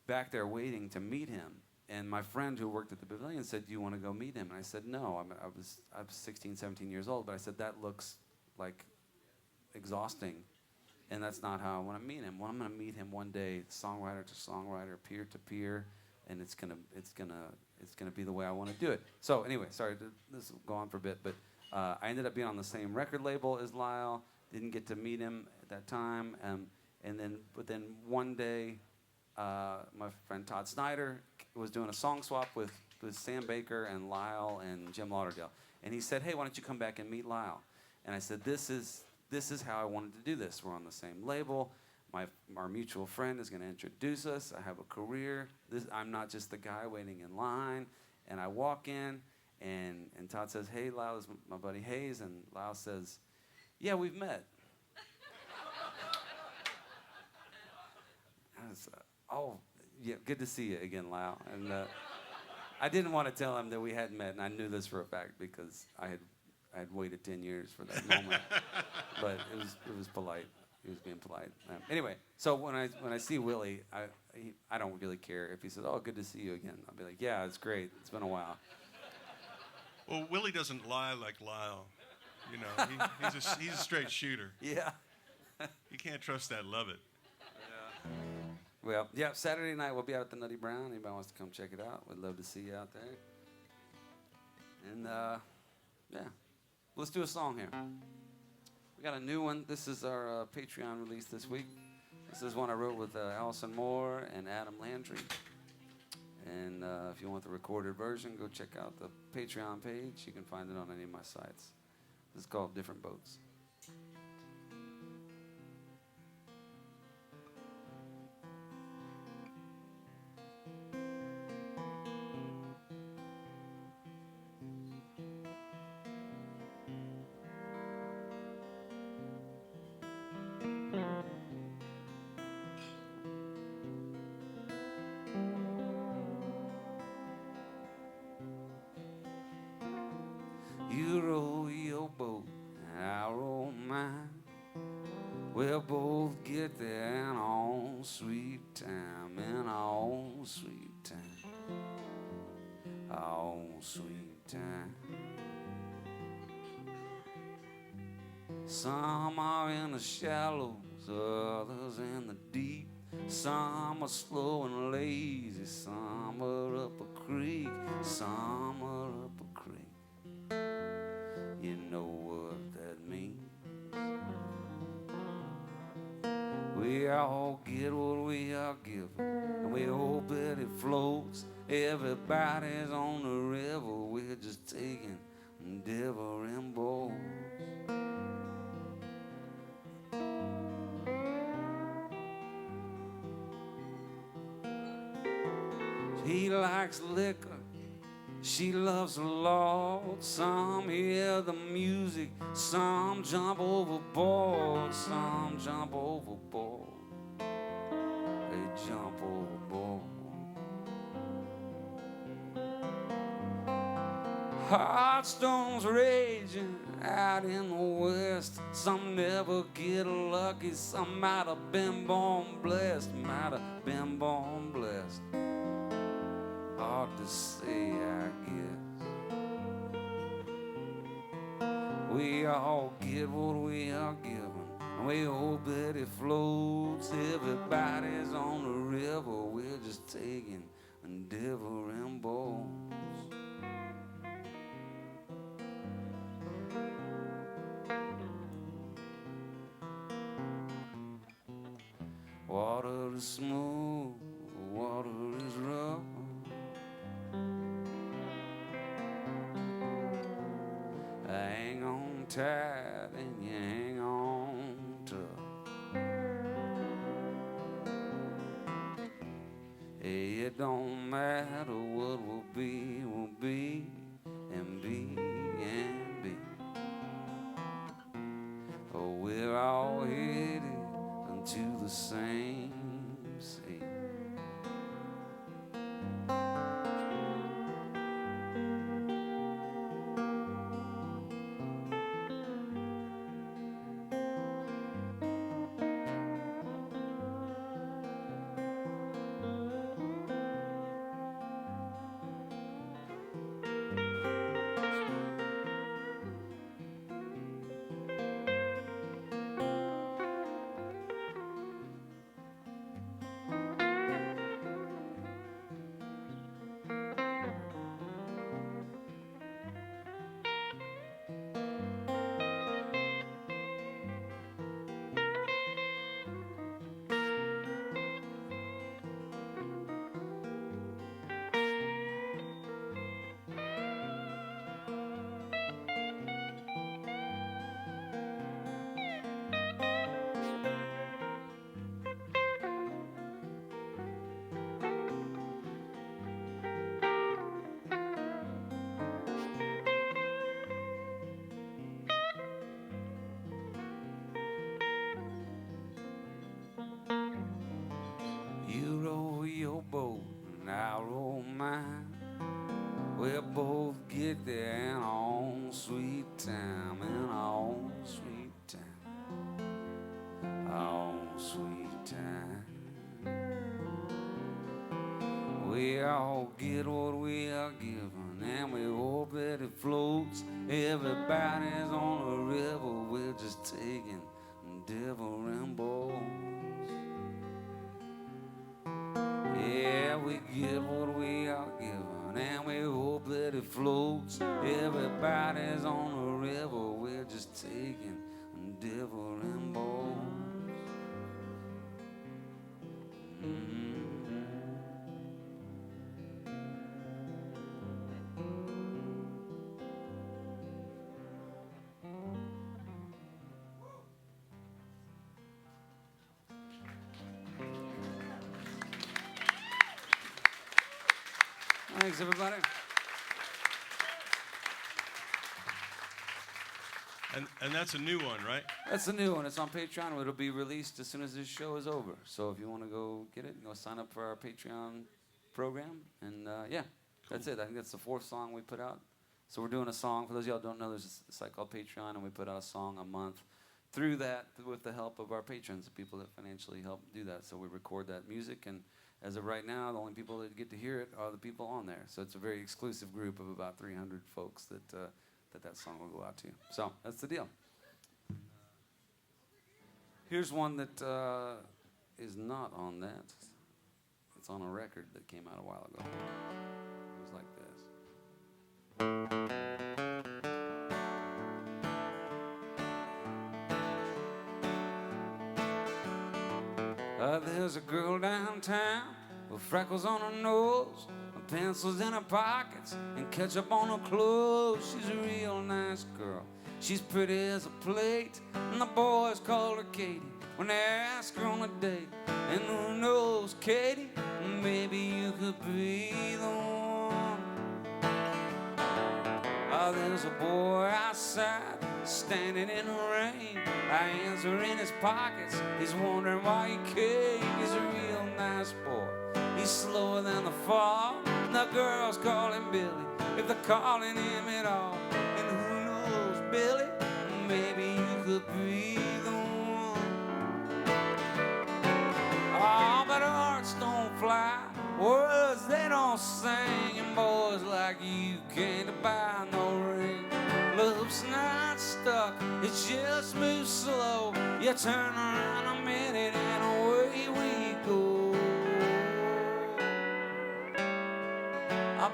back there waiting to meet him. And my friend who worked at the pavilion said, "Do you want to go meet him?" And I said, "No." I was 16, 17 years old, but I said, "That looks like exhausting, and that's not how I want to meet him. Well, I'm going to meet him one day, songwriter to songwriter, peer to peer, and it's gonna be the way I want to do it." So anyway, sorry, this will go on for a bit, but I ended up being on the same record label as Lyle. Didn't get to meet him at that time, but then one day, my friend Todd Snyder was doing a song swap with Sam Baker and Lyle and Jim Lauderdale, and he said, "Hey, why don't you come back and meet Lyle?" And I said, "This is how I wanted to do this. We're on the same label. Our mutual friend is going to introduce us. I have a career. I'm not just the guy waiting in line." And I walk in, and Todd says, "Hey, Lyle, this is my buddy Hayes." And Lyle says, "Yeah, we've met." I was, "Oh, yeah, good to see you again, Lyle." And I didn't want to tell him that we hadn't met, and I knew this for a fact because I had waited 10 years for that moment. But it was polite. He was being polite. Anyway, so when I see Willie, I don't really care if he says, "Oh, good to see you again." I'll be like, "Yeah, it's great. It's been a while." Well, Willie doesn't lie like Lyle. He's a straight shooter. Yeah. You can't trust that Lovett. Yeah. Well, yeah, Saturday night we'll be out at the Nutty Brown. Anybody wants to come check it out, we'd love to see you out there. And yeah, let's do a song here. We got a new one. This is our Patreon release this week. This is one I wrote with Allison Moore and Adam Landry. And if you want the recorded version, go check out the Patreon page. You can find it on any of my sites. This is called Different Boats. You row your boat, and I row mine. We'll both get there in our own sweet time, in our own sweet time, our own sweet time. Some are in the shallows, others in the deep. Some are slow and lazy, some are up a creek, some are up a creek. You know what that means. We all get what we are given, and we hope that it floats. Everybody's on the river, we're just taking different boats. He likes liquor, she loves the Lord. Some hear the music, some jump overboard, some jump overboard. They jump overboard. Heartstones raging out in the west. Some never get lucky, some might have been born blessed, might have been born blessed. Hard to say, I guess. We all get what we are given, and we hope that it floats. Everybody's on the river, we're just taking different boats. Water is smooth, water is rough. Hang on tight and you hang on tough. Hey, it don't matter what will be, and be, and be. Oh, we're all headed into the same sea. You row your boat and I row mine. We'll both get there in our own sweet time, in our own sweet time, our own sweet time. We all get what we are given, and we hope that it floats. Everybody's on the river, we're just taking different boats. that we give what we are given, and we hope that it floats. Everybody's on the river, we're just taking different boats. Thanks, everybody. And that's a new one, right? That's a new one. It's on Patreon. It'll be released as soon as this show is over. So if you want to go get it, go sign up for our Patreon program. And yeah, that's it. I think that's the 4th song we put out. So we're doing a song. For those of y'all who don't know, there's a site called Patreon, and we put out a song a month. Through that, with the help of our patrons, the people that financially help do that. So we record that music, and as of right now, the only people that get to hear it are the people on there. So it's a very exclusive group of about 300 folks that that song will go out to. So that's the deal. Here's one that is not on that. It's on a record that came out a while ago. It was like this. There's a girl downtown with freckles on her nose, and pencils in her pockets, and ketchup on her clothes. She's a real nice girl. She's pretty as a plate, and the boys call her Katie when they ask her on a date. And who knows, Katie, maybe you could be the one. Oh, there's a boy outside, standing in the rain. Hands are in his pockets, he's wondering why he came. He's a real nice boy, he's slower than the fall, and the girls call him Billy, if they're calling him at all. And who knows, Billy, maybe you could be the one. Oh, but hearts don't fly, words they don't sing, and boys like you can't buy no ring. Love's not stuck, it just moves slow. You turn around a minute and away we go.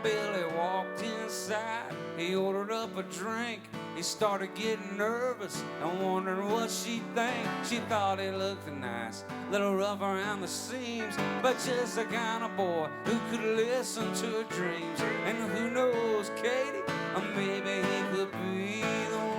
Billy walked inside, he ordered up a drink. He started getting nervous and wondering what she'd think. She thought he looked nice, a little rough around the seams, but just the kind of boy who could listen to her dreams. And who knows, Katie, or maybe he could be the one.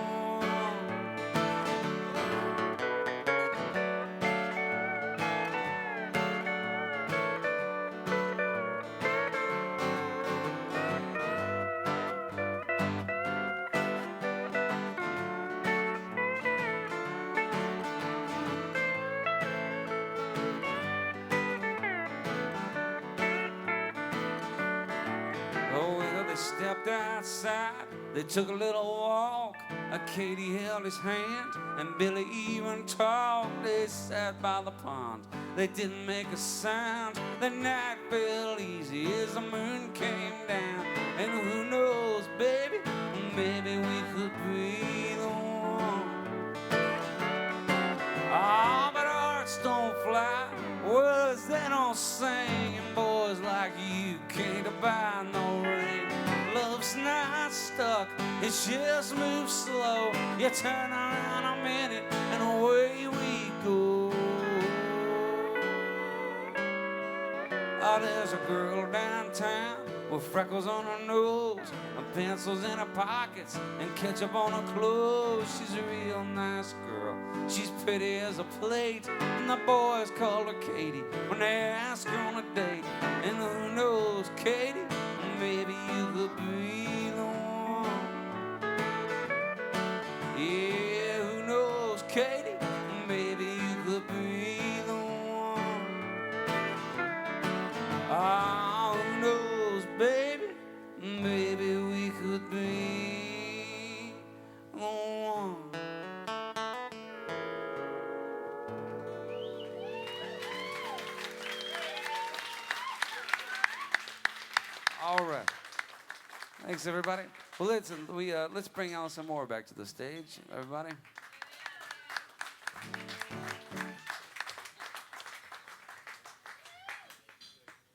Stepped outside, they took a little walk. Katie held his hand, and Billy even talked. They sat by the pond, they didn't make a sound. The night fell easy as the moon came down. And who knows, baby, maybe we could be the one. Oh, but hearts don't fly, words they don't sing, and boys like you can't buy no ring. Love's not stuck, it just moves slow. You turn around a minute and away we go. Oh, there's a girl downtown with freckles on her nose, and pencils in her pockets, and ketchup on her clothes. She's a real nice girl, she's pretty as a plate, and the boys call her Katie when they ask her on a date. And who knows, Katie, maybe you could be the one. Yeah, who knows, Katie, maybe you could be the one. Ah, who knows, baby, maybe we could be the one. All right. Thanks, everybody. Well, let's bring Allison Moore back to the stage, everybody.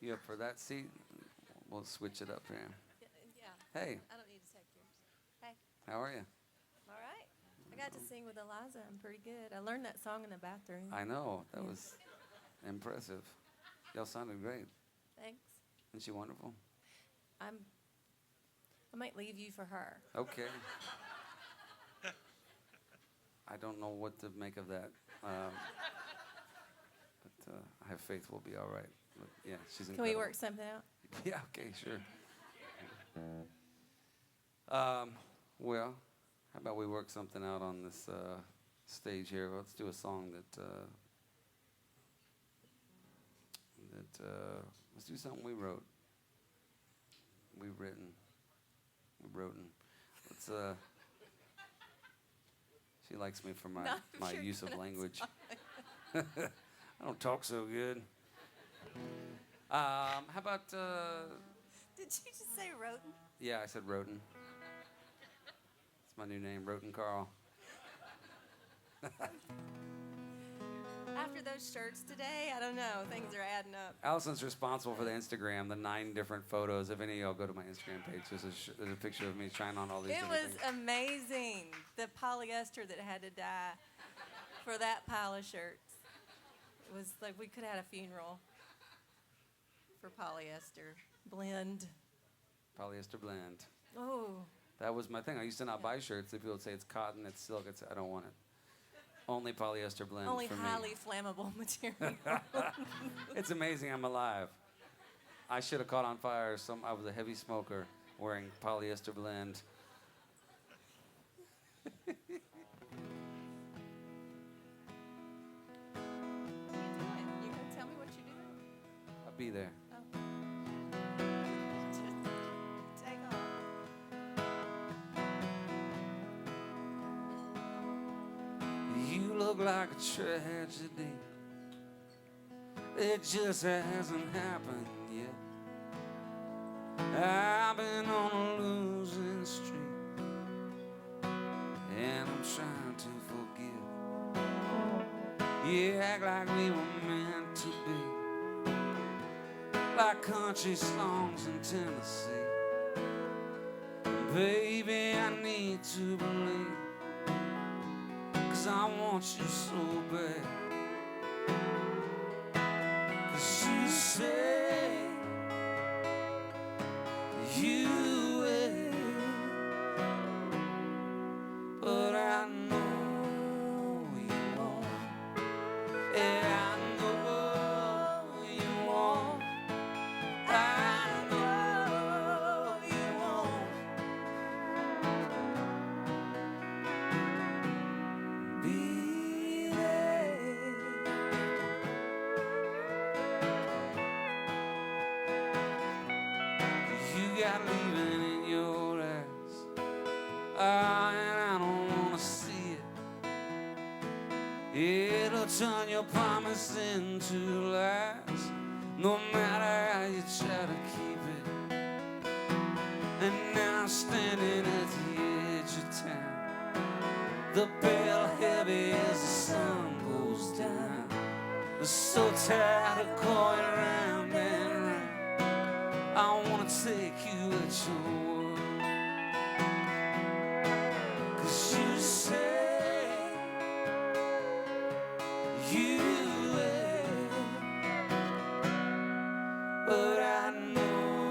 You up for that? that seat. We'll switch it up here. Yeah, Hey, I don't need to take yours. Hey, how are you? all right. I got to sing with Eliza. I'm pretty good. I learned that song in the bathroom. I know. That Yeah. was impressive. Y'all sounded great. Thanks. Isn't she wonderful? I might leave you for her. Okay. I don't know what to make of that. But I have faith we'll be all right. But yeah, she's Can incredible. we work something out? Yeah, okay, sure. Well, how about we work something out on this stage here? Let's do a song let's do something we wrote. We've written. Let's, she likes me for my, No, my you're use of gonna language. I don't talk so good. How about, Did you just say Roten? yeah, I said Roten. It's my new name, Roten Carll. After those shirts today, I don't know. Things are adding up. Allison's responsible for the Instagram, the 9 different photos. If any of y'all go to my Instagram page, there's a picture of me trying on all these It different was things. amazing. The polyester that had to die for that pile of shirts. It was like we could have had a funeral for polyester blend. Polyester blend. Oh, That was my thing. I used to not buy shirts. If people would say it's cotton, it's silk, I don't want it. Only polyester blend only for highly me. flammable material. It's amazing I'm alive. I should have caught on fire. I was a heavy smoker wearing polyester blend. What are you doing? You gonna tell me what you're doing? I'll be there. Oh. Just take off. You look like a tragedy. It just hasn't happened yet. I've been on a losing streak, and I'm trying to forgive. You act like we were meant to be, like country songs in Tennessee. Baby, I need to believe, 'cause I want you so bad. 'Cause you say you will, but I know you won't. Yeah, I know you won't. I know you won't. Be there. You got leaving in your eyes, and I don't wanna see it. It'll turn your promise into lies, no matter how you try to keep it. And now I'm standing at the edge of town, the bell heavy as the sun goes down. I'm so tired of going round and round. I wanna take you at your word, 'cause you say you will, but I know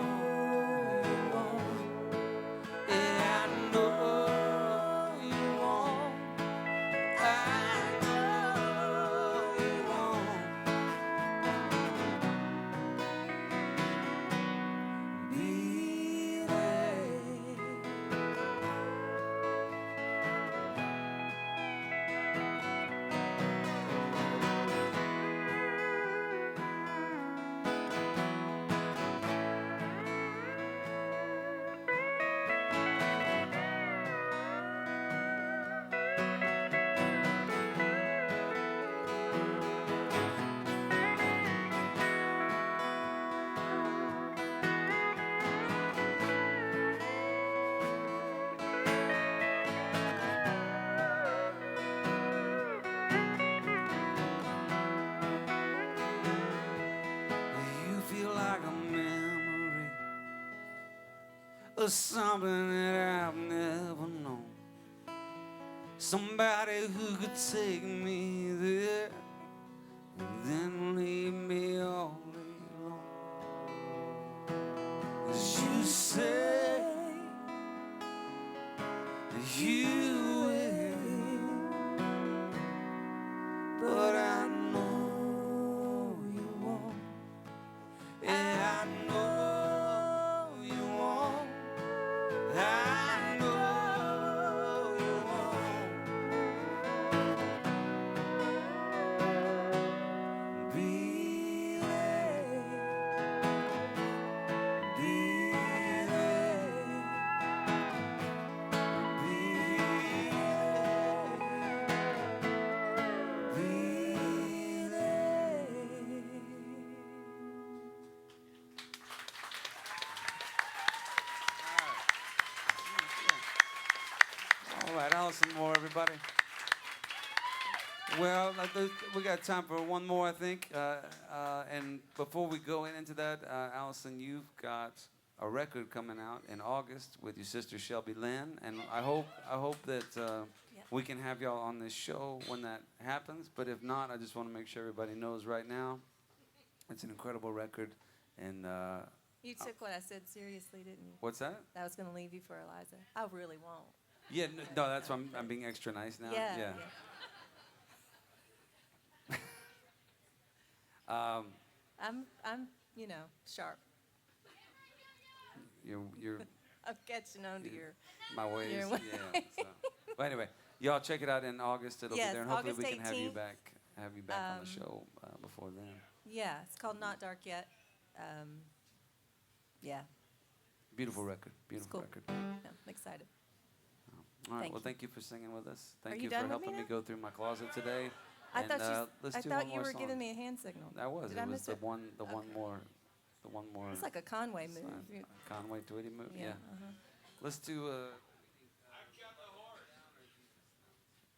you won't. Yeah, I know you won't. I know you won't. Be there. of something that I've never known. Somebody who could take me there and then leave me all alone. 'Cause you say you will, but I know you won't. And I know you won't. I know you won't. Be there. Be there. Be there. All right, Allison Moore, everybody. Well, we got time for one more, I think. And before we go into that, Allison, you've got a record coming out in August with your sister Shelby Lynn, and I hope that we can have y'all on this show when that happens. But if not, I just want to make sure everybody knows right now, it's an incredible record. And You took what I said seriously, didn't you? what's that? That I was going to leave you for Eliza. I really won't. Yeah, no, that's why I'm being extra nice now. Yeah. I'm sharp. You're I'm catching on to Yeah. your. my ways. Your way. Yeah. So. But anyway, y'all check it out in August. It'll Yes, be there, and hopefully August we can have you 18th. back. On the show before then. Yeah, it's called Not Dark Yet. Yeah, Beautiful record. Beautiful cool. record. I'm excited. All right. Thank well, you. thank you for singing with us. Thank you you done for with me helping me now? go through my closet today. I And, thought let's I do thought one you more were song. giving me a hand signal. I was. Did It I was miss the it? one. The Okay. one more. It's like a Conway move. sign. You- Conway Tweety move. Yeah. uh-huh. Let's do.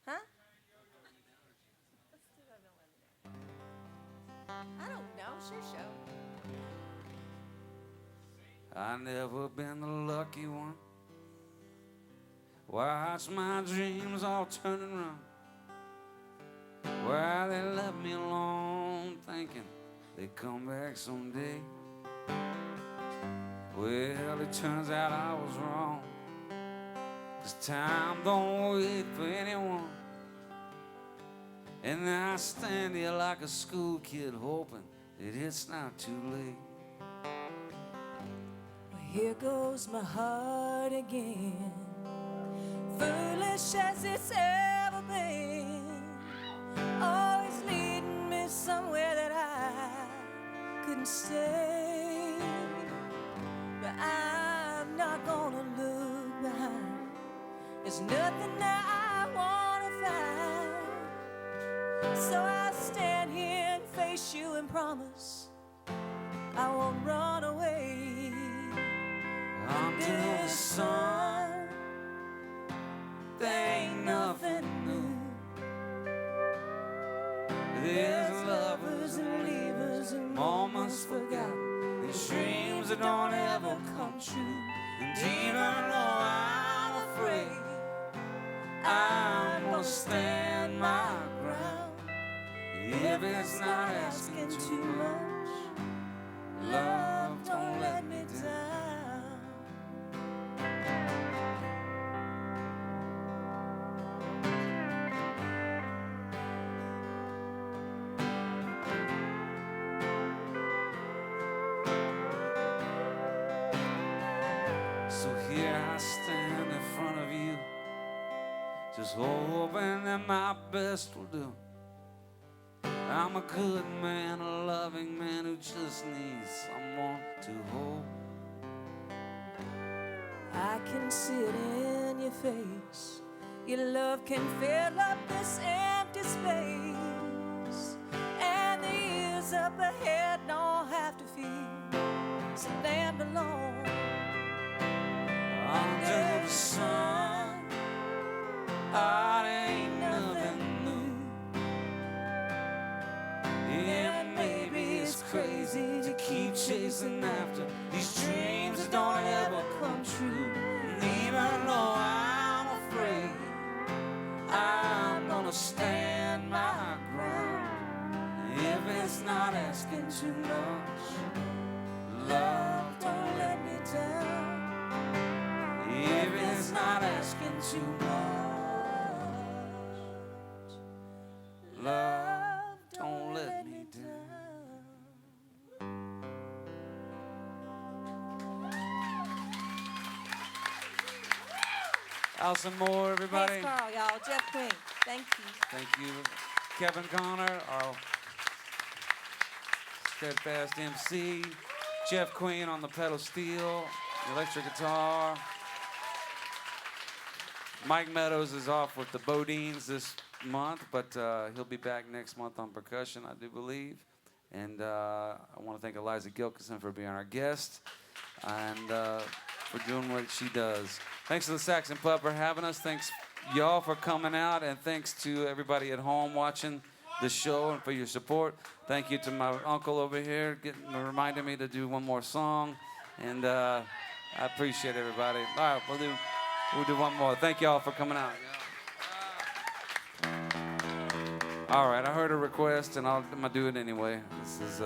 Huh? I don't know. It's your show. I never been the lucky one. Watch my dreams all turn and run. Why they left me alone, thinking they come back someday. Well, it turns out I was wrong, 'cause time don't wait for anyone. And I stand here like a school kid, hoping that it's not too late. Here goes my heart again, foolish as it's ever been, always leading me somewhere that I couldn't stay. But I'm not gonna look behind, there's nothing that I wanna find. So I stand here and face you and promise I won't run away. Under the sun, there ain't nothing new. There's lovers and leavers and moments forgotten, and dreams that don't ever come true. And even though I'm afraid, I'm gonna stand my ground. If it's not asking too much, love, don't let me down. So here I stand in front of you, just hoping that my best will do. I'm a good man, a loving man who just needs someone to hold. I can see it in your face. Your love can fill up this empty space, and the years up ahead don't have to feel so damn alone. Under the sun, there ain't nothing new. And maybe it's crazy to keep chasing after these dreams that don't ever come true. too much. Love, don't let me down. Allison Moore, everybody. Thanks, Carl, y'all. Jeff Quinn, thank you. Thank you. Kevin Connor, our steadfast MC. Jeff Queen on the pedal steel, electric guitar. Mike Meadows is off with the Bodines this month, but he'll be back next month on percussion, I do believe. And I want to thank Eliza Gilkison for being our guest and for doing what she does. Thanks to the Saxon Pub for having us. Thanks, y'all, for coming out. And thanks to everybody at home watching the show and for your support. Thank you to my uncle over here reminding me to do one more song. And I appreciate everybody. All right, we'll do one more. Thank y'all for coming out. All right, I heard a request, and I'm going to do it anyway. This is...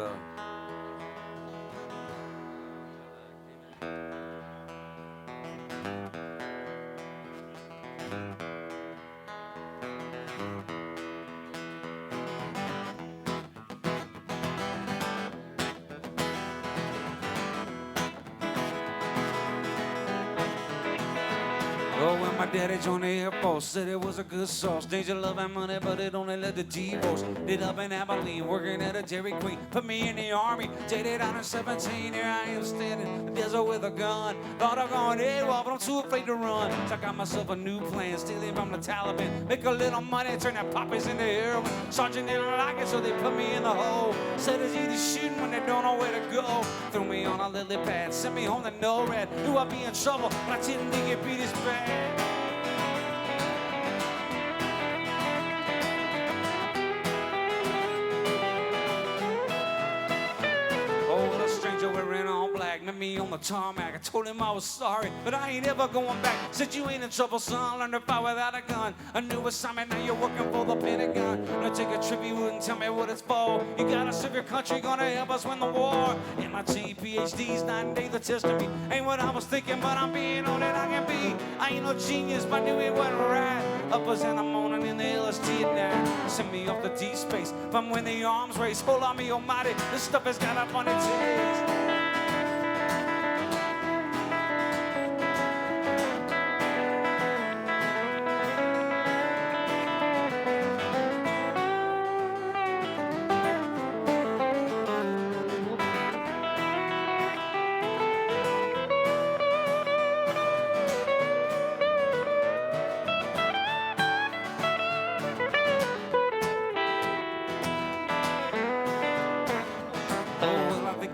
Oh, when my daddy joined the Air Force, said it was a good sauce. Danger, love, and money, but it only led to divorce. Did up in Abilene, working at a Dairy Queen. Put me in the Army, dated out at 17. Here I am standing in the desert with a gun. Thought I'd gone AWOL, but I'm too afraid to run. So I got myself a new plan, stealing from the Taliban. Make a little money, turn that poppies into heroin. Sergeant didn't like it, so they put me in the hole. Said it's either shooting when they don't know where to go. Threw me on a lily pad, sent me home to NORAD. Knew I'd be in trouble, but I didn't think it'd be this bad. Oh, a stranger wearing all black met me on the tarmac. I told him I was sorry, but I ain't ever going back. Said you ain't in trouble, son. Learn to fight without a gun. A new assignment, now you're working for the Pentagon. Now take a trip, you wouldn't tell me what it's for. You gotta serve your country, gonna help us win the war. MIT, PhDs, 9 days of testing me. Ain't what I was thinking, but I'm being all that I can be. I ain't no genius, but I knew it wasn't right. Uppers in the morning in the LST at night. Send me off to deep space from when the arms race. Hold on me almighty, this stuff has got a funny taste.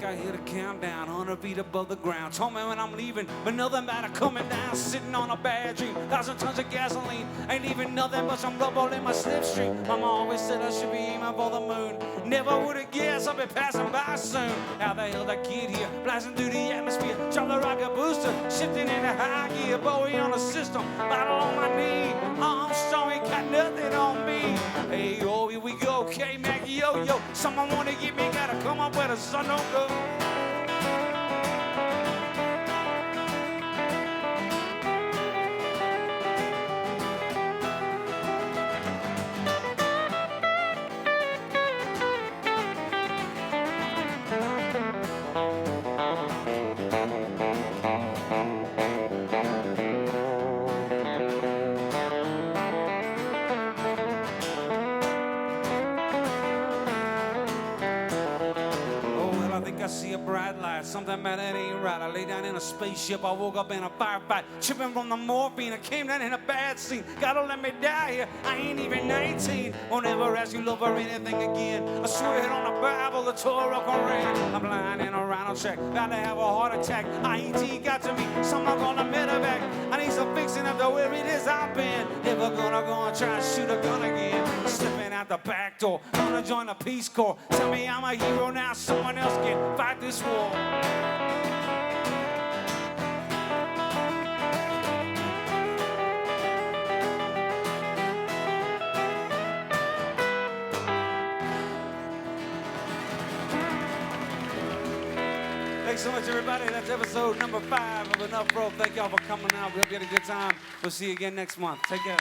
I hear the countdown, 100 feet above the ground. Told me when I'm leaving, but nothing matter coming down. Sitting on a bad dream, 1,000 tons of gasoline. Ain't even nothing but some rubble in my slipstream. Mama always said I should be aiming for the moon. Never would have guessed I'll be passing by soon. How the hell that kid here, blasting through the atmosphere. Drop the rocket booster, shifting into high gear. Bowie on the system, bottle on my knee. Armstrong ain't got nothing on me. Hey, yo, here we go, K-Mac, yo. Someone wanna get me, gotta come up where the sun don't go. I see a bright light, something about that ain't right. I lay down in a spaceship, I woke up in a firefight, tripping from the morphine. I came down in a bad scene, gotta let me die here, I ain't even 19. Won't ever ask you love or anything again. I swear it on the Bible, the Torah, Quran. I'm lying in a rhino track, about to have a heart attack. IET got to me, someone gonna medevac. I need some fixing after where it is I've been. Never gonna go and try and shoot a gun again. Slipping out the back door, gonna join the Peace Corps. Tell me I'm a hero now, someone else can fight this war. Thanks so much, everybody. That's episode number 5 of Enough Rope. Thank y'all for coming out. We hope you had a good time. We'll see you again next month. Take care.